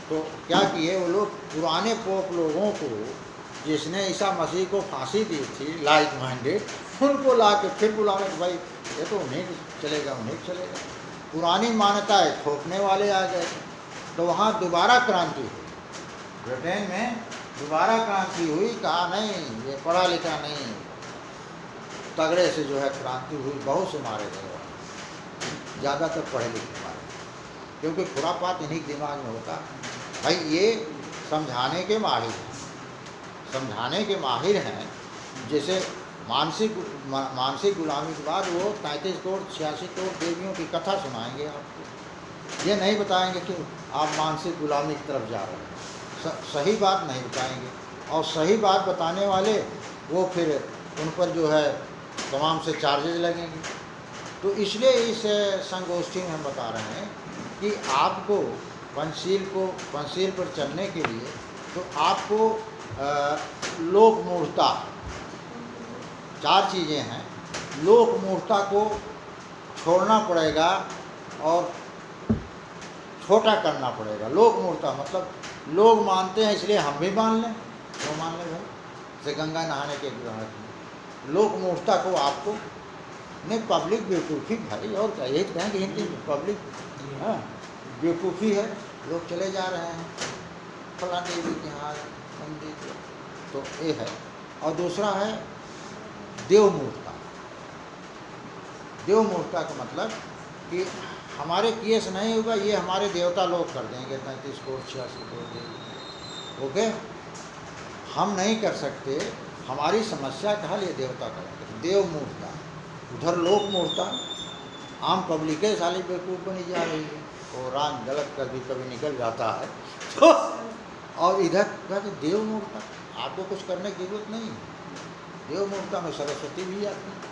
तो क्या किए वो लोग, पुराने पोप लोगों को जिसने ईसा मसीह को फांसी दी थी लाइक माइंडेड, उनको ला के फिर बुलाने कि भाई ये तो उन्हीं चलेगा, उन्हीं चलेगा। पुरानी मान्यताएं थोपने वाले आ गए। तो वहाँ दोबारा क्रांति हुई, ब्रिटेन में दोबारा क्रांति हुई। कहा नहीं ये पढ़ा लिखा नहीं, तगड़े से जो है क्रांति हुई। बहुत से मारे गए, ज़्यादातर पढ़े लिखे मारे, क्योंकि खुरापात इन्हीं दिमाग में होता। भाई ये समझाने के माहिर हैं, समझाने के माहिर हैं। जैसे मानसिक गुलामी के बाद वो 33 करोड़ 86 करोड़ देवियों की कथा सुनाएंगे आपको। ये नहीं बताएंगे कि आप मानसिक गुलामी की तरफ जा रहे हैं। सही बात नहीं बताएंगे। और सही बात बताने वाले वो फिर उन पर जो है तमाम से चार्जेज लगेंगे। तो इसलिए इस संगोष्ठी में हम बता रहे हैं कि आपको पंचशील पर चलने के लिए तो आपको लोक मूर्खता, 4 चीज़ें हैं। लोक मूर्खता को छोड़ना पड़ेगा और छोटा करना पड़ेगा। लोक मूर्खता मतलब लोग मानते हैं इसलिए हम भी मान लें, तो मान लें भाई। जैसे गंगा नहाने के उदाहरण, लोक मूर्खता को आपको नहीं, पब्लिक बेवकूफ़ी भाई, और क्या यही कहेंगे हिंदी में, पब्लिक हाँ बेवकूफ़ी है। लोग चले जा रहे हैं फला देवी के यहाँ मंदिर, तो ये है। और दूसरा है देव मूर्खता। देव मूर्खता का मतलब कि हमारे किए से नहीं होगा, ये हमारे देवता लोग कर देंगे। 33 करोड़ 86 करोड़ ओके, हम नहीं कर सकते, हमारी समस्या का हल ये देवता करेंगे। देव मूर्खता, उधर लोक मूर्खता, आम पब्लिक है साली बेवकूफ़ बनी जा रही है, और राम गलत कर भी कभी निकल जाता है तो। और इधर कहते देव मूर्खता, आपको कुछ करने की जरूरत नहीं। देव मूर्खता में सरस्वती भी आती है,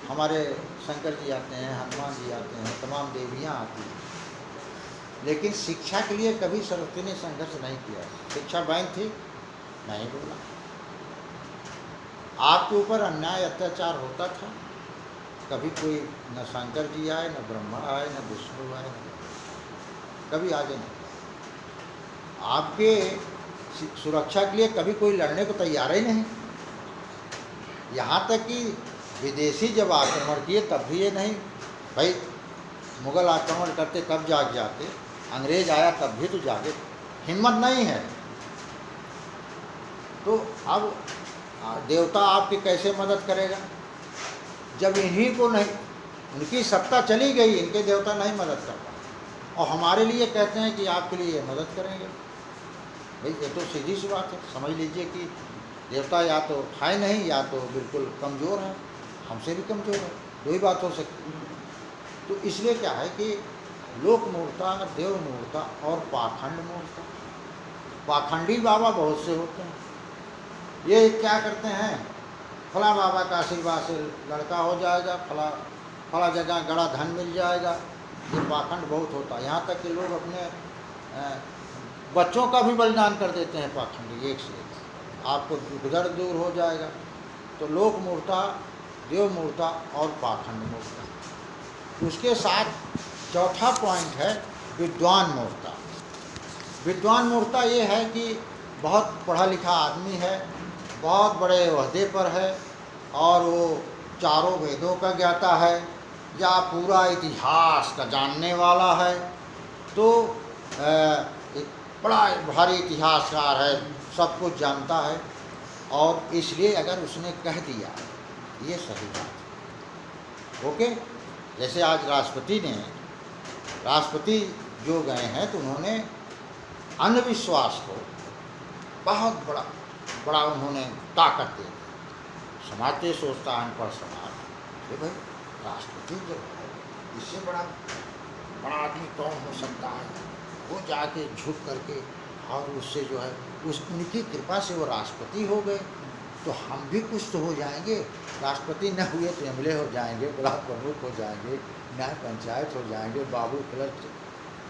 हमारे शंकर जी आते हैं, हनुमान जी आते हैं, तमाम देवियाँ आती हैं। लेकिन शिक्षा के लिए कभी सरस्वती ने संघर्ष नहीं किया। शिक्षा बैंक थी, नहीं बोला। आपके ऊपर अन्याय अत्याचार होता था, कभी कोई न शंकर जी आए, न ब्रह्मा आए, न विष्णु आए, कभी आगे नहीं। आपके सुरक्षा के लिए कभी कोई लड़ने को तैयार ही नहीं। यहाँ तक कि विदेशी जब आक्रमण किए तब भी ये नहीं भाई, मुग़ल आक्रमण करते तब जाग जाते, अंग्रेज आया तब भी तो जागे, हिम्मत नहीं है। तो अब देवता आपकी कैसे मदद करेगा जब इन्हीं को नहीं, उनकी सत्ता चली गई, इनके देवता नहीं मदद कर पाए, और हमारे लिए कहते हैं कि आपके लिए मदद करेंगे। भाई ये तो सीधी सी बात है। समझ लीजिए कि देवता या तो है नहीं, या तो बिल्कुल कमज़ोर है, हमसे भी कमज़ोर है, दो ही बात हो सकती है। तो इसलिए क्या है कि लोक मूर्खता, देव मूर्खता और पाखंड मूर्खता। पाखंडी बाबा बहुत से होते हैं। ये क्या करते हैं, फला बाबा का आशीर्वाद से लड़का हो जाएगा, फला जगह गड़ा धन मिल जाएगा। ये पाखंड बहुत होता है। यहाँ तक कि लोग अपने बच्चों का भी बलिदान कर देते हैं पाखंडी, एक से एक। आपको दुख दर्द दूर हो जाएगा। तो लोक मूर्ता, देव मूर्ता और पाखंड मूर्ता। उसके साथ चौथा पॉइंट है विद्वान मूर्ता। विद्वान मूर्ता ये है कि बहुत पढ़ा लिखा आदमी है, बहुत बड़े ओहदे पर है और वो चारों वेदों का ज्ञाता है या पूरा इतिहास का जानने वाला है। तो एक बड़ा भारी इतिहासकार है, सब कुछ जानता है, और इसलिए अगर उसने कह दिया ये सही बात है। ओके, जैसे आज राष्ट्रपति जो गए हैं तो उन्होंने अंधविश्वास को बहुत बड़ा उन्होंने ताकत दे दी। समाज तो सोचता है, अनपढ़ समाज, कि भाई राष्ट्रपति जो है इससे बड़ा आदमी कौन हो सकता है, वो जाके झुक करके और उससे जो है उनकी कृपा से वो राष्ट्रपति हो गए, तो हम भी कुछ तो हो जाएंगे। राष्ट्रपति न हुए तो एमएलए हो जाएंगे, ब्लॉक प्रमुख हो जाएंगे, न्याय पंचायत हो जाएंगे, बाबू क्लर्क।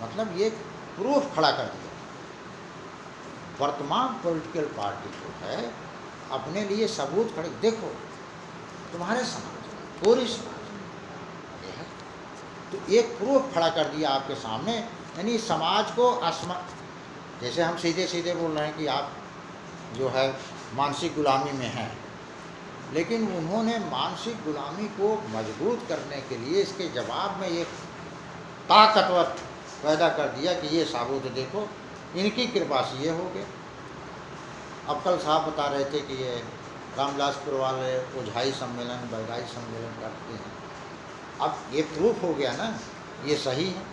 मतलब ये प्रूफ खड़ा कर दिया। वर्तमान पॉलिटिकल पार्टी जो है अपने लिए सबूत खड़े, देखो तुम्हारे समाज में, पूरी समाज में ये है, तो एक प्रूफ खड़ा कर दिया आपके सामने। यानी समाज को जैसे हम सीधे सीधे बोल रहे हैं कि आप जो है मानसिक गुलामी में हैं, लेकिन उन्होंने मानसिक गुलामी को मजबूत करने के लिए इसके जवाब में एक ताकतवर पैदा कर दिया कि ये साबुत देखो, इनकी कृपा से ये हो गए। अब कल साहब बता रहे थे कि ये रामविलासपुर वाले ओझाई सम्मेलन, बैगाई सम्मेलन करते हैं। अब ये प्रूफ हो गया ना, ये सही है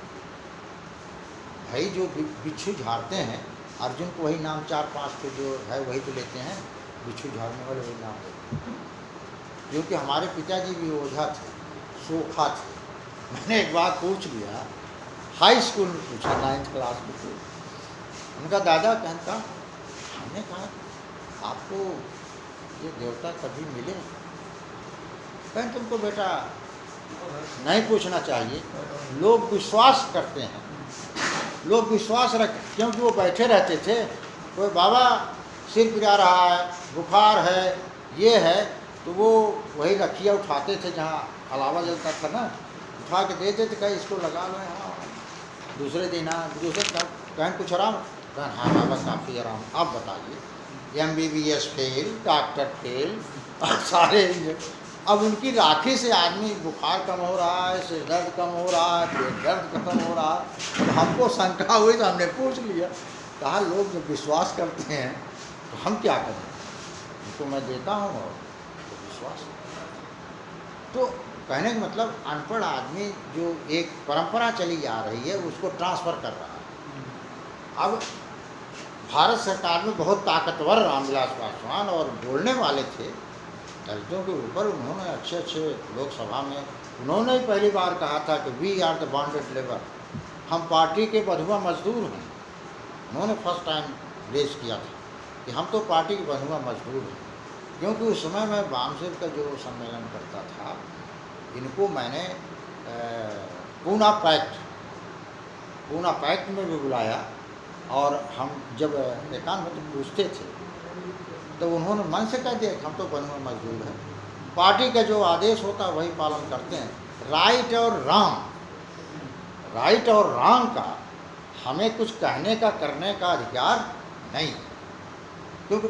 भाई। जो बिच्छू झाड़ते हैं, अर्जुन को वही नाम 4-5 को जो है वही तो लेते हैं, बिच्छू झाड़ने वाले वही नाम लेते हैं। क्योंकि हमारे पिताजी भी ओझा थे, सोखा थे। मैंने एक बार पूछ लिया, हाई स्कूल में पूछा, 9th क्लास में पूछा, उनका दादा कहता, हमने कहा आपको ये देवता कभी मिले? कहें तुमको बेटा नहीं पूछना चाहिए, लोग विश्वास करते हैं, लोग विश्वास रखते, क्योंकि वो बैठे रहते थे, कोई बाबा सिर पिरा रहा है, बुखार है, ये है, तो वो वही रखिया उठाते थे जहाँ अलावा जलता था ना, उठा के देते थे, कहीं इसको लगा लो। हाँ, दूसरे दिन दूसरे कहें कुछ आराम, कहें हाँ बाबा काफ़ी आराम। अब बताइए, MBBS फेल, डॉक्टर फेल, और सारे। अब उनकी राखी से आदमी बुखार कम हो रहा है, सिर दर्द कम हो रहा है, पेट दर्द खत्म हो रहा है। तो हमको शंका हुई तो हमने पूछ लिया, कहा लोग जब विश्वास करते हैं तो हम क्या करें, उनको मैं देता हूँ और तो विश्वास। तो कहने का मतलब अनपढ़ आदमी जो एक परंपरा चली आ रही है उसको ट्रांसफ़र कर रहा है। अब भारत सरकार में बहुत ताकतवर रामविलास पासवान और बोलने वाले थे दलितों के ऊपर। उन्होंने अच्छे लोकसभा में उन्होंने ही पहली बार कहा था कि we are the bonded labour, हम पार्टी के बंधुआ मजदूर हैं। उन्होंने फर्स्ट टाइम रेस किया था कि हम तो पार्टी के बंधुआ मजदूर हैं। क्योंकि उस समय मैं वामसेव का जो सम्मेलन करता था, इनको मैंने पूना पैक्ट में भी बुलाया, और हम जब एकांत में तो पूछते थे तो उन्होंने मन से कह दिया कि हम तो बंधुआ मजदूर हैं, पार्टी का जो आदेश होता वही पालन करते हैं। राइट और रॉन्ग का हमें कुछ कहने का करने का अधिकार नहीं, क्योंकि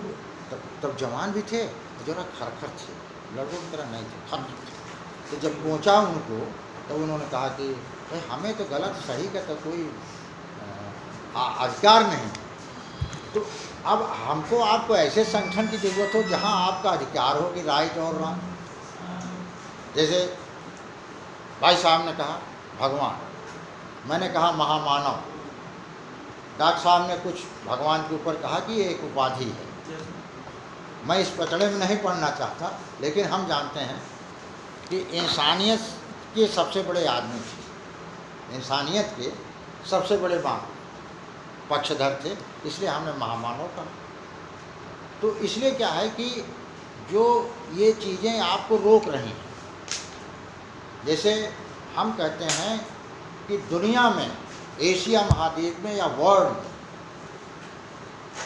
तब जवान भी थे, जरा खरखर थे, लड़कों की तरह नहीं थे, खरखर थे। तो जब पहुंचा उनको तो उन्होंने कहा कि भाई हमें तो गलत सही का तो कोई अधिकार नहीं। तो अब हमको आपको ऐसे संगठन की ज़रूरत हो जहां आपका अधिकार हो कि राइट और रॉन्ग। जैसे भाई साहब ने कहा भगवान, मैंने कहा महामानव, डॉक्टर साहब ने कुछ भगवान के ऊपर कहा कि ये एक उपाधि है। मैं इस पचड़े में नहीं पढ़ना चाहता, लेकिन हम जानते हैं कि इंसानियत के सबसे बड़े आदमी थे, इंसानियत के सबसे बड़े पक्षधर थे, इसलिए हमने महामानव कहा। तो इसलिए क्या है कि जो ये चीज़ें आपको रोक रही हैं, जैसे हम कहते हैं कि दुनिया में, एशिया महाद्वीप में या वर्ल्ड में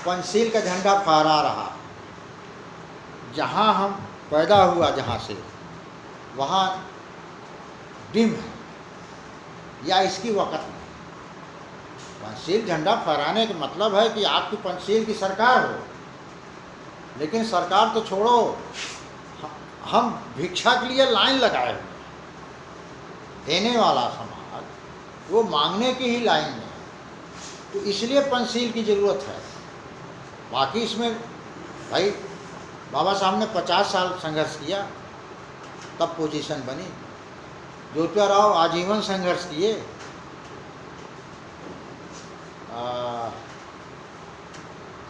पंचशील का झंडा फहरा रहा, जहाँ हम पैदा हुआ जहाँ से वहाँ डिम है या इसकी वक़्त नहीं। पंचशील झंडा फहराने का मतलब है कि आपकी पंचशील की सरकार हो, लेकिन सरकार तो छोड़ो, हम भिक्षा के लिए लाइन लगाए हुए, देने वाला समाज वो मांगने की ही लाइन में है, तो इसलिए पंचशील की ज़रूरत है। बाकी इसमें भाई बाबा साहब ने 50 साल संघर्ष किया तब पोजीशन बनी। ज्योतिबा राव आजीवन संघर्ष किए,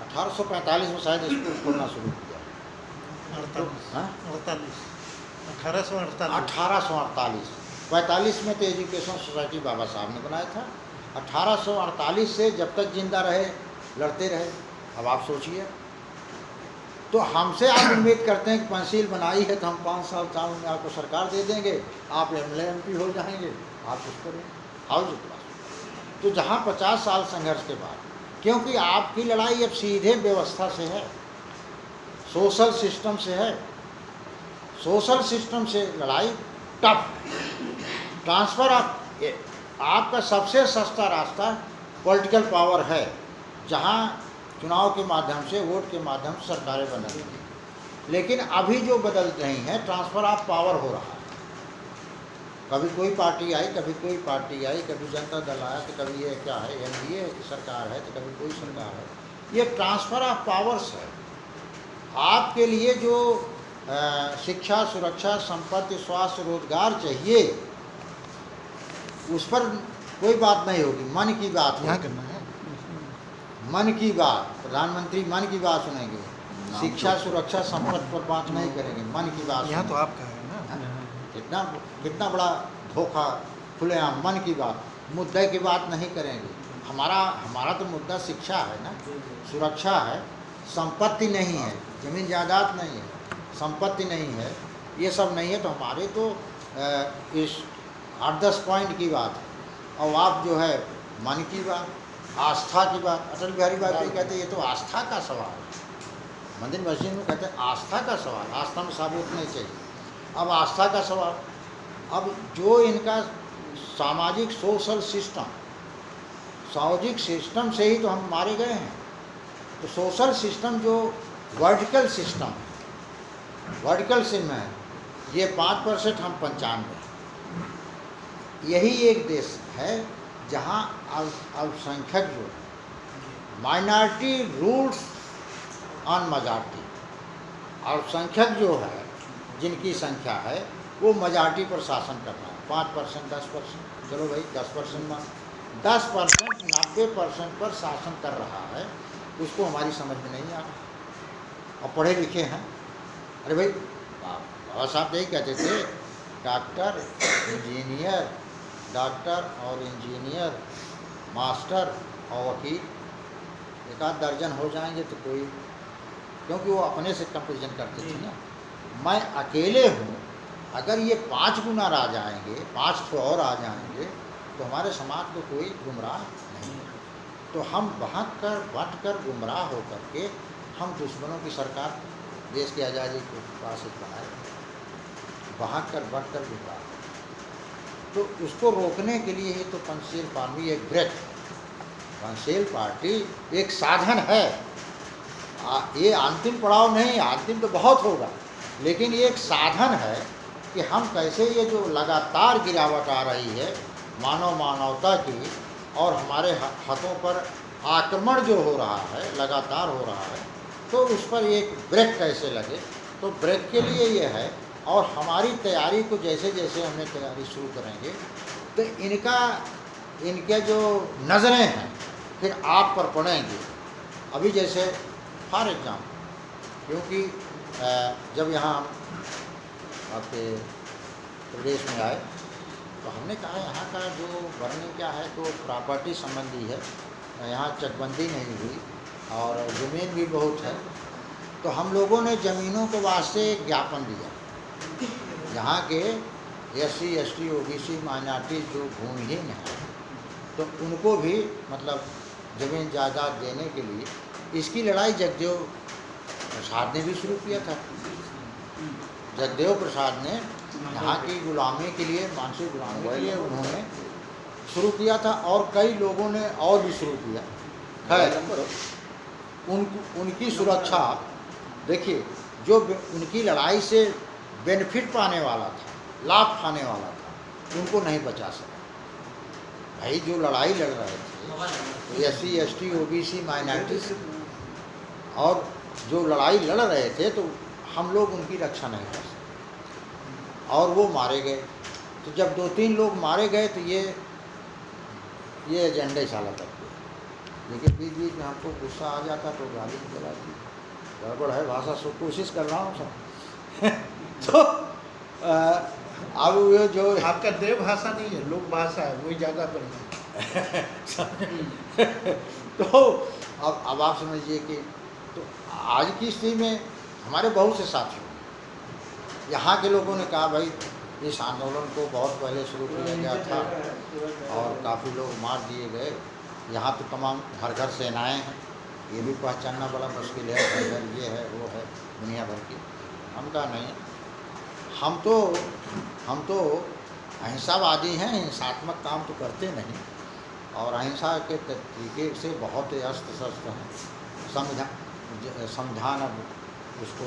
1845 में शायद स्कूल खोलना शुरू किया। 1848 45 में तो एजुकेशन सोसाइटी बाबा साहब ने बनाया था। 1848 से जब तक जिंदा रहे लड़ते रहे। अब आप सोचिए, तो हमसे आप उम्मीद करते हैं कि पंचशील बनाई है तो हम 5 साल 4 में आपको सरकार दे देंगे, आप MLA MP हो जाएंगे, आप कुछ करें। How is it? तो जहाँ 50 साल संघर्ष के बाद, क्योंकि आपकी लड़ाई अब सीधे व्यवस्था से है, सोशल सिस्टम से है। सोशल सिस्टम से लड़ाई टफ ट्रांसफ़र आपका सबसे सस्ता रास्ता पॉलिटिकल पावर है, जहाँ चुनाव के माध्यम से, वोट के माध्यम से सरकारें बन रही हैं। लेकिन अभी जो बदल रही हैं, ट्रांसफ़र ऑफ पावर हो रहा है। कभी कोई पार्टी आई, कभी कोई पार्टी आई, कभी जनता दल आया, तो कभी ये क्या है NDA की सरकार है, तो कभी कोई सरकार है। ये ट्रांसफ़र ऑफ पावर्स है। आपके लिए जो शिक्षा, सुरक्षा, संपत्ति, स्वास्थ्य, रोजगार चाहिए, उस पर कोई बात नहीं होगी। मन की बात यहाँ करना है, मन की बात, प्रधानमंत्री मन की बात सुनेंगे। शिक्षा, सुरक्षा, संपत्ति पर बात नहीं करेंगे, मन की बात। यहाँ तो आपका है ना, कितना बड़ा धोखा, खुलेआम मन की बात, मुद्दे की बात नहीं करेंगे। हमारा तो मुद्दा शिक्षा है ना, सुरक्षा है, संपत्ति नहीं है, जमीन जायदाद नहीं है, संपत्ति नहीं है, ये सब नहीं है। तो हमारे तो इस 8-10 पॉइंट की बात है। और आप जो है मन की बात, आस्था की बात, अटल बिहारी वाजपेयी कहते हैं ये तो आस्था का सवाल है। मंदिर मस्जिद में कहते हैं आस्था का सवाल, आस्था में साबुत नहीं चाहिए। अब आस्था का सवाल, अब जो इनका सामाजिक सोशल सिस्टम, सामाजिक सिस्टम से ही तो हम मारे गए हैं। तो सोशल सिस्टम जो वर्टिकल सिस्टम, वर्टिकल सिस्टम है, ये 5%, हम 95। यही एक देश है जहाँ अल्पसंख्यक जो माइनॉरिटी रूल्स ऑन मेजॉरिटी, अल्पसंख्यक जो है जिनकी संख्या है वो मेजॉरिटी पर शासन कर रहा है। 5%, 10%, चलो भाई 10% मान, 10% 90% पर शासन कर रहा है, उसको हमारी समझ में नहीं आ रहा। और पढ़े लिखे हैं, अरे भाई बाबा साहब यही कहते थे, डॉक्टर, इंजीनियर, डॉक्टर और इंजीनियर, मास्टर और वकील 1-8 दर्जन हो जाएंगे तो कोई, क्योंकि वो अपने से कंपेरिजन करते थे ना। मैं अकेले हूँ, अगर ये 5 गुना आ जाएंगे, 5 और आ जाएंगे, तो हमारे समाज को कोई गुमराह नहीं है। तो हम बट कर गुमराह होकर के हम दुश्मनों की सरकार, देश की आज़ादी को पास बनाए, बट कर गुमराह। तो उसको रोकने के लिए ही तो पंचशील पार्टी एक ब्रेक है। पंचशील पार्टी एक साधन है, ये अंतिम पड़ाव नहीं, अंतिम तो बहुत होगा, लेकिन ये एक साधन है कि हम कैसे ये जो लगातार गिरावट आ रही है मानवता की, और हमारे हाथों पर आक्रमण जो हो रहा है, लगातार हो रहा है, तो उस पर एक ब्रेक कैसे लगे। तो ब्रेक के लिए ये है, और हमारी तैयारी को जैसे जैसे हमने तैयारी शुरू करेंगे, तो इनके जो नज़रें हैं फिर आप पर पड़ेंगे। अभी जैसे फॉर एग्जाम्पल, क्योंकि जब यहाँ आपके प्रदेश में आए तो हमने कहा यहाँ का जो वर्णन क्या है, तो प्रॉपर्टी संबंधी है, यहाँ चकबंदी नहीं हुई और ज़मीन भी बहुत है। तो हम लोगों ने ज़मीनों के वास्ते एक ज्ञापन दिया, यहाँ के SC ST OBC माइनॉरिटी जो भूमिहीन हैं, तो उनको भी मतलब ज़मीन जायदाद देने के लिए। इसकी लड़ाई जगदेव प्रसाद ने भी शुरू किया था। जगदेव प्रसाद ने यहाँ की गुलामी के लिए, मानसिक गुलामी के लिए उन्होंने शुरू किया था, और कई लोगों ने और भी शुरू किया। खैर उनकी सुरक्षा देखिए, जो उनकी लड़ाई से बेनिफिट पाने वाला था, लाभ पाने वाला था, उनको नहीं बचा सका। भाई जो लड़ाई लड़ रहे थे SC ST OBC माइनॉरिटीज, और जो लड़ाई लड़ रहे थे, तो हम लोग उनकी रक्षा नहीं कर सके और वो मारे गए। तो जब 2-3 लोग मारे गए तो ये एजेंडे साला करते। लेकिन बीच बीच में हमको गुस्सा आ जाता तो गाली चलाती, गड़बड़ है भाषा, सो कोशिश कर रहा हूँ सब। तो अब वो जो आपका देव भाषा नहीं है, लोक भाषा है, वही ज़्यादा बढ़िया। तो अब आप समझिए कि तो आज की स्थिति में हमारे बहुत से साथियों, यहाँ के लोगों ने कहा भाई इस आंदोलन को बहुत पहले शुरू किया गया था और काफ़ी लोग मार दिए गए। यहाँ तो तमाम घर घर सेनाएँ हैं, ये भी पहचानना बड़ा मुश्किल है, घर घर ये है वो है दुनिया भर की। हम कहा नहीं, हम तो अहिंसावादी हैं, हिंसात्मक काम तो करते नहीं, और अहिंसा के तरीके से बहुत अस्त्र शस्त्र हैं। संविधान अब उसको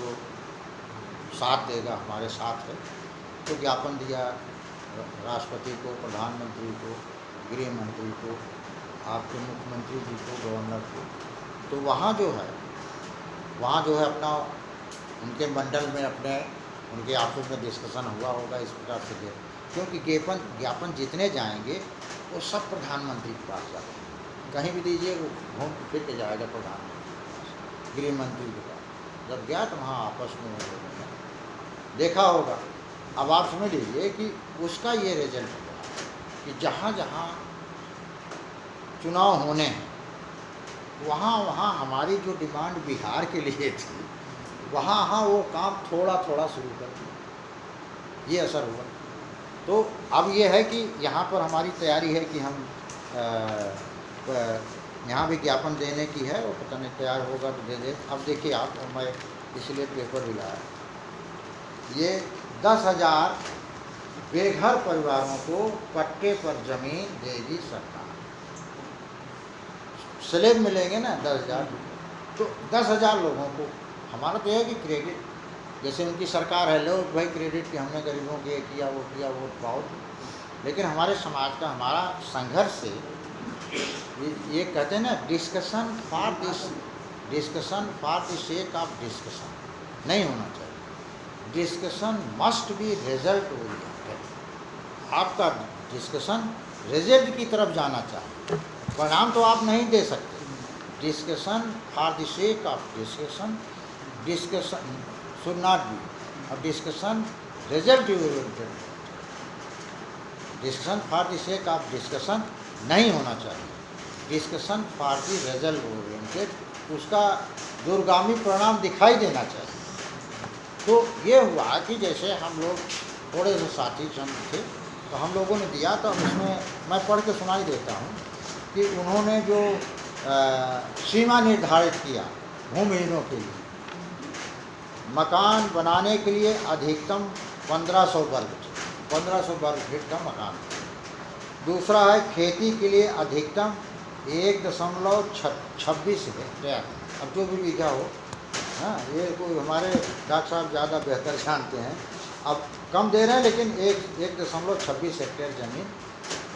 साथ देगा, हमारे साथ है। तो ज्ञापन दिया राष्ट्रपति को, प्रधानमंत्री को, गृह मंत्री को, आपके मुख्यमंत्री जी को, गवर्नर को। तो वहाँ जो है अपना उनके मंडल में अपने उनके आपस में डिस्कशन हुआ होगा इस प्रकार से, क्योंकि ज्ञापन जितने जाएंगे वो सब प्रधानमंत्री के पास जाते हैं। कहीं भी दीजिए वो घूम फिर के जाएगा प्रधानमंत्री के पास, गृह मंत्री के पास। जब गया तो वहाँ आपस में देखा होगा। अब आप समझ लीजिए कि उसका ये रिजल्ट हुआ कि जहाँ जहाँ चुनाव होने हैं वहाँ हमारी जो डिमांड बिहार के लिए थी, वहाँ वो काम थोड़ा थोड़ा शुरू कर दिया, ये असर हुआ। तो अब ये है कि यहाँ पर हमारी तैयारी है कि हम यहाँ भी ज्ञापन देने की है, और पता नहीं तैयार होगा तो दे दे। अब देखिए आप, मैं इसलिए पेपर भी लाया, ये 10,000 बेघर परिवारों को पट्टे पर ज़मीन देगी सरकार। स्लेब मिलेंगे ना 10,000, तो 10,000 लोगों को। हमारा तो है कि क्रेडिट, जैसे उनकी सरकार है, लो भाई क्रेडिट कि हमने गरीबों के किया वो पाओ। लेकिन हमारे समाज का, हमारा संघर्ष से ये कहते हैं ना, discussion for the sake of discussion नहीं होना चाहिए। Discussion must be result oriented. आपका डिस्कशन रिजल्ट की तरफ जाना चाहिए, परिणाम तो आप नहीं दे सकते। Discussion for the sake of discussion should not be, और discussion result oriented. Discussion for the sake of discussion नहीं होना चाहिए, discussion for the result oriented, उसका दूरगामी परिणाम दिखाई देना चाहिए। तो ये हुआ कि जैसे हम लोग थोड़े से साथी चंद थे, तो हम लोगों ने दिया, तो उसमें मैं पढ़ के सुनाई देता हूँ कि उन्होंने जो सीमा निर्धारित किया भूमिहीनों के लिए, मकान बनाने के लिए अधिकतम 1500 वर्ग फीट का मकान। दूसरा है खेती के लिए अधिकतम 1.26 हेक्टेयर। अब जो भी बीघा हो, हाँ, ये कोई हमारे डॉक्टर साहब ज़्यादा बेहतर जानते हैं, अब कम दे रहे हैं, लेकिन 1.26 हेक्टेयर ज़मीन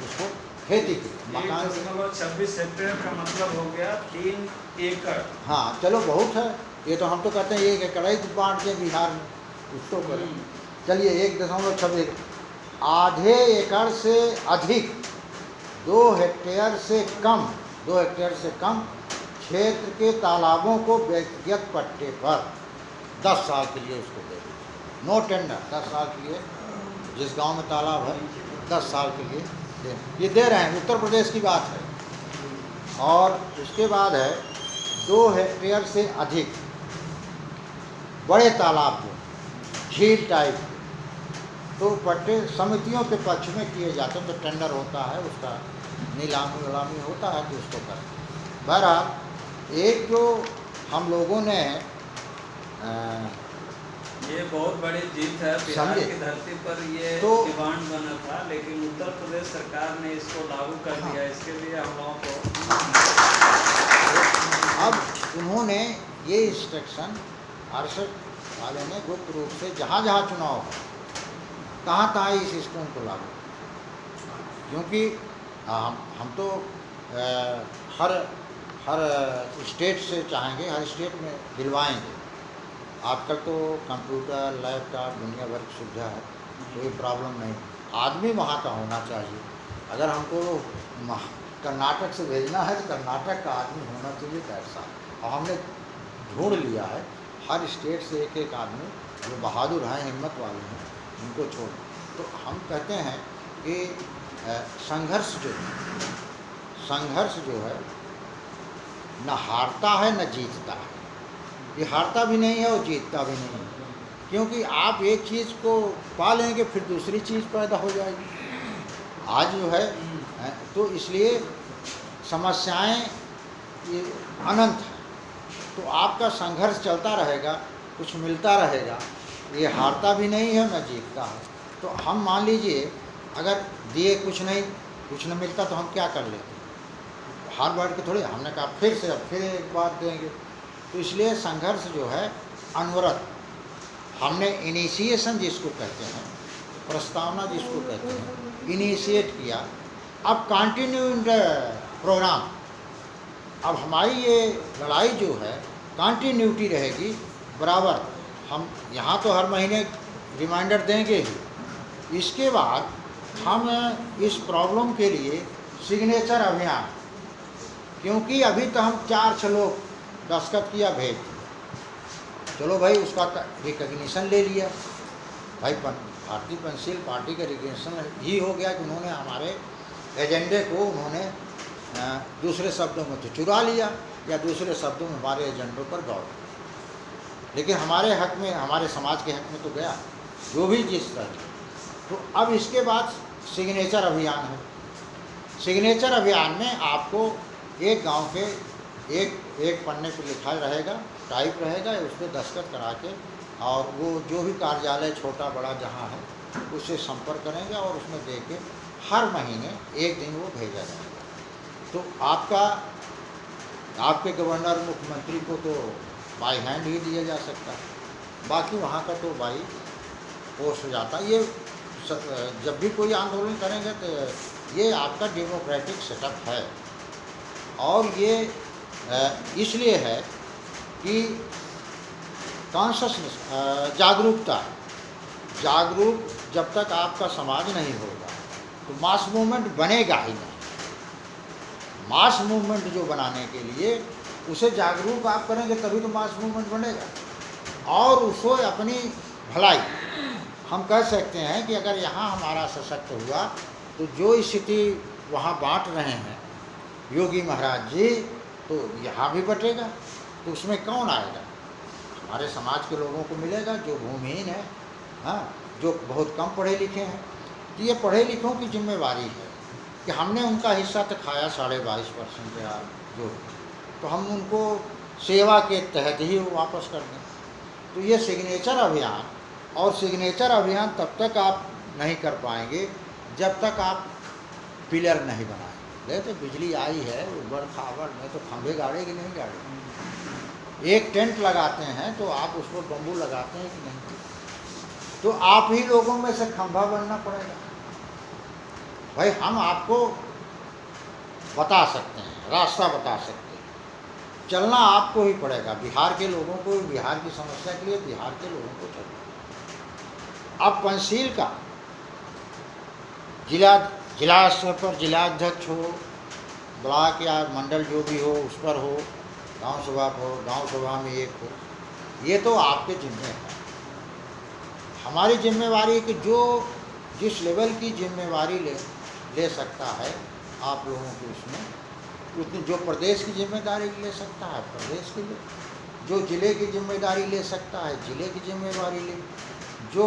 उसको खेती की। मकान 1.26 हेक्टेयर का मतलब हो गया 3 एकड़। हाँ चलो बहुत है, ये तो हम तो कहते हैं 1 एकड़ ही बांट दें बिहार में, उसको करें। चलिए 1.26, आधे एकड़ से अधिक 2 हेक्टेयर से कम क्षेत्र के तालाबों को व्यक्तिगत पट्टे पर 10 साल के लिए उसको दे दीजिए। नो टेंडर, 10 साल के लिए। जिस गांव में तालाब है 10 साल के लिए ये दे रहे हैं। उत्तर प्रदेश की बात है। और उसके बाद है 2 हेक्टेयर से अधिक बड़े तालाब जो झील टाइप, तो पट्टे समितियों के पक्ष में किए जाते हैं। तो टेंडर होता है, उसका नीलामी होता है, तो उसको कर। बहरहाल एक जो हम लोगों ने ये बहुत बड़ी जीत है बिहार समझे? की धरती पर। ये तो- डिमांड बना था, लेकिन उत्तर प्रदेश सरकार ने इसको लागू कर दिया। इसके लिए हम लोगों को अब उन्होंने ये इंस्ट्रक्शन आरक्षक वाले ने गुप्त रूप से जहाँ जहाँ चुनाव हो तहाँ इस सिस्टम को लागू, क्योंकि हम तो हर स्टेट से चाहेंगे, हर स्टेट में दिलवाएंगे। आजकल तो कंप्यूटर लैपटॉप दुनिया भर की सुविधा है, कोई प्रॉब्लम नहीं। आदमी वहाँ का होना चाहिए। अगर हमको कर्नाटक से भेजना है तो कर्नाटक का आदमी होना चाहिए ऐसा। और हमने ढूंढ लिया है हर स्टेट से एक एक आदमी जो बहादुर हैं, हिम्मत वाले हैं, उनको छोड़। तो हम कहते हैं कि संघर्ष जो है न हारता है न जीतता है। ये हारता भी नहीं है और जीतता भी नहीं है, क्योंकि आप एक चीज़ को पा लेंगे फिर दूसरी चीज़ पैदा हो जाएगी। आज जो है तो इसलिए समस्याएं ये अनंत है, तो आपका संघर्ष चलता रहेगा, कुछ मिलता रहेगा। ये हारता भी नहीं है न जीतता है। तो हम मान लीजिए अगर दिए कुछ न मिलता तो हम क्या कर लेते, हार बैठ के थोड़ी। हमने कहा फिर एक बार देंगे। तो इसलिए संघर्ष जो है अनवरत। हमने इनिशिएशन जिसको कहते हैं, प्रस्तावना जिसको कहते हैं, इनिशिएट किया। अब कंटिन्यू इन द प्रोग्राम। अब हमारी ये लड़ाई जो है कंटिन्यूटी रहेगी बराबर। हम यहाँ तो हर महीने रिमाइंडर देंगे ही। इसके बाद हम इस प्रॉब्लम के लिए सिग्नेचर अभियान, क्योंकि अभी तो हम 4-6 लोग दस्तखत किया भेज, चलो भाई उसका रिकग्निशन ले लिया भाई। भारतीय पेंसिल पार्टी का रिकग्निशन ही हो गया कि उन्होंने हमारे एजेंडे को उन्होंने दूसरे शब्दों में तो चुरा लिया, या दूसरे शब्दों में हमारे एजेंडों पर गौर। लेकिन हमारे हक में, हमारे समाज के हक में तो गया जो भी जिस तरह। तो अब इसके बाद सिग्नेचर अभियान है। सिग्नेचर अभियान में आपको एक गांव के एक पन्ने पर लिखा रहेगा, टाइप रहेगा, उस पर दस्तखत करा के, और वो जो भी कार्यालय छोटा बड़ा जहाँ है उससे संपर्क करेंगे और उसमें दे के हर महीने एक दिन वो भेजा जाएगा। तो आपके गवर्नर मुख्यमंत्री को तो बाई हैंड ही दिया जा सकता है, बाकी वहाँ का तो बाई पोस्ट हो जाता है। ये जब भी कोई आंदोलन करेंगे तो ये आपका डेमोक्रेटिक सेटअप है। और ये इसलिए है कि कॉन्शसनेस, जागरूक जब तक आपका समाज नहीं होगा तो मास मूवमेंट बनेगा ही नहीं। मास मूवमेंट जो बनाने के लिए उसे जागरूक आप करेंगे तभी तो मास मूवमेंट बनेगा। और उसको अपनी भलाई, हम कह सकते हैं कि अगर यहाँ हमारा सशक्त हुआ तो जो स्थिति वहाँ बांट रहे हैं योगी महाराज जी, तो यहाँ भी बटेगा। तो उसमें कौन आएगा? हमारे समाज के लोगों को मिलेगा जो भूमिहीन है, हाँ, जो बहुत कम पढ़े लिखे हैं। तो ये पढ़े लिखों की जिम्मेवारी है कि हमने उनका हिस्सा तो खाया 22.5% या जो, तो हम उनको सेवा के तहत ही वापस कर दें। तो ये सिग्नेचर अभियान, और सिग्नेचर अभियान तब तक आप नहीं कर पाएंगे जब तक आप पिलर नहीं बनाएंगे। तो बिजली आई है उबड़ खाबड़ में, तो खंभे गाड़ेगी नहीं गाड़ेगी। एक टेंट लगाते हैं तो आप उस पर बम्बू लगाते हैं कि नहीं? तो आप ही लोगों में से खंभा बनना पड़ेगा भाई। हम आपको बता सकते हैं, रास्ता बता सकते हैं, चलना आपको ही पड़ेगा। बिहार के लोगों को, बिहार की समस्या के लिए बिहार के लोगों को चलना। अब पंसील का जिला स्तर पर जिलाध्यक्ष हो, ब्लॉक या मंडल जो भी हो उस पर हो, गांव सभा हो, गांव सभा में एक हो, ये तो आपके जिम्मे है। हमारी जिम्मेवारी है कि जो जिस लेवल की जिम्मेवारी ले सकता है आप लोगों की, उसमें उतनी, जो प्रदेश की जिम्मेदारी ले सकता है प्रदेश के लिए, जो जिले की जिम्मेदारी ले सकता है जिले की जिम्मेवारी ले, जो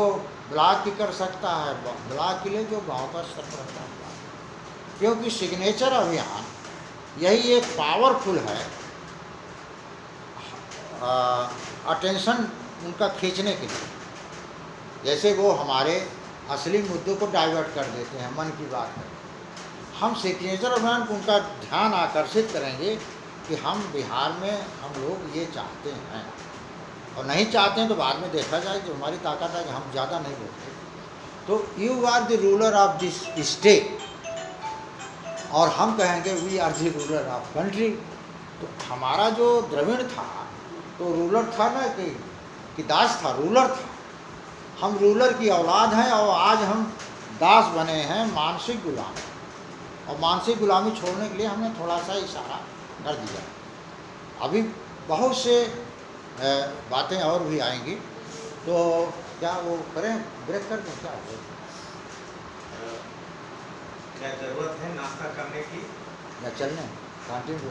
ब्लॉक की कर सकता है ब्लॉक के लिए, जो गांव का स्तर पर रहता है। क्योंकि सिग्नेचर अभियान यही एक पावरफुल है अटेंशन उनका खींचने के लिए, जैसे वो हमारे असली मुद्दों को डाइवर्ट कर देते हैं, मन की बात है। हम सिग्नेचर अभियान को उनका ध्यान आकर्षित करेंगे कि हम बिहार में हम लोग ये चाहते हैं, और नहीं चाहते हैं तो बाद में देखा जाए कि हमारी ताकत है कि हम ज़्यादा नहीं बोलते। तो you are the ruler of this state, और हम कहेंगे we are the ruler of country. तो हमारा जो द्रविड़ था तो रूलर था ना कि दास था, रूलर था। हम रूलर की औलाद हैं और आज हम दास बने हैं, मानसिक गुलाम। और मानसिक गुलामी छोड़ने के लिए हमने थोड़ा सा इशारा कर दिया। अभी बहुत से बातें और भी आएंगी, तो क्या वो करें, ब्रेक कर दें क्या? क्या जरूरत है नाश्ता करने की या चलने कंटिन्यू?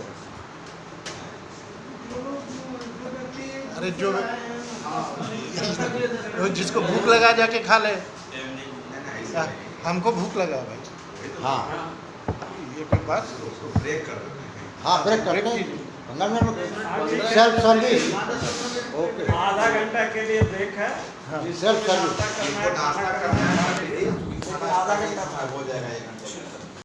अरे जो जिसको भूख लगा जाके खा ले। हमको भूख लगा भाई। हाँ ये कोई बात? तो ब्रेक कर देते हैं। हाँ, ब्रेक करते हैं 15 मिनट, सेल्फ सर्विस। ओके, आधा घंटा के लिए ब्रेक है। हाँ। Self service. इनको नाश्ता करना है, आधा घंटा हो जाएगा, 1 घंटा।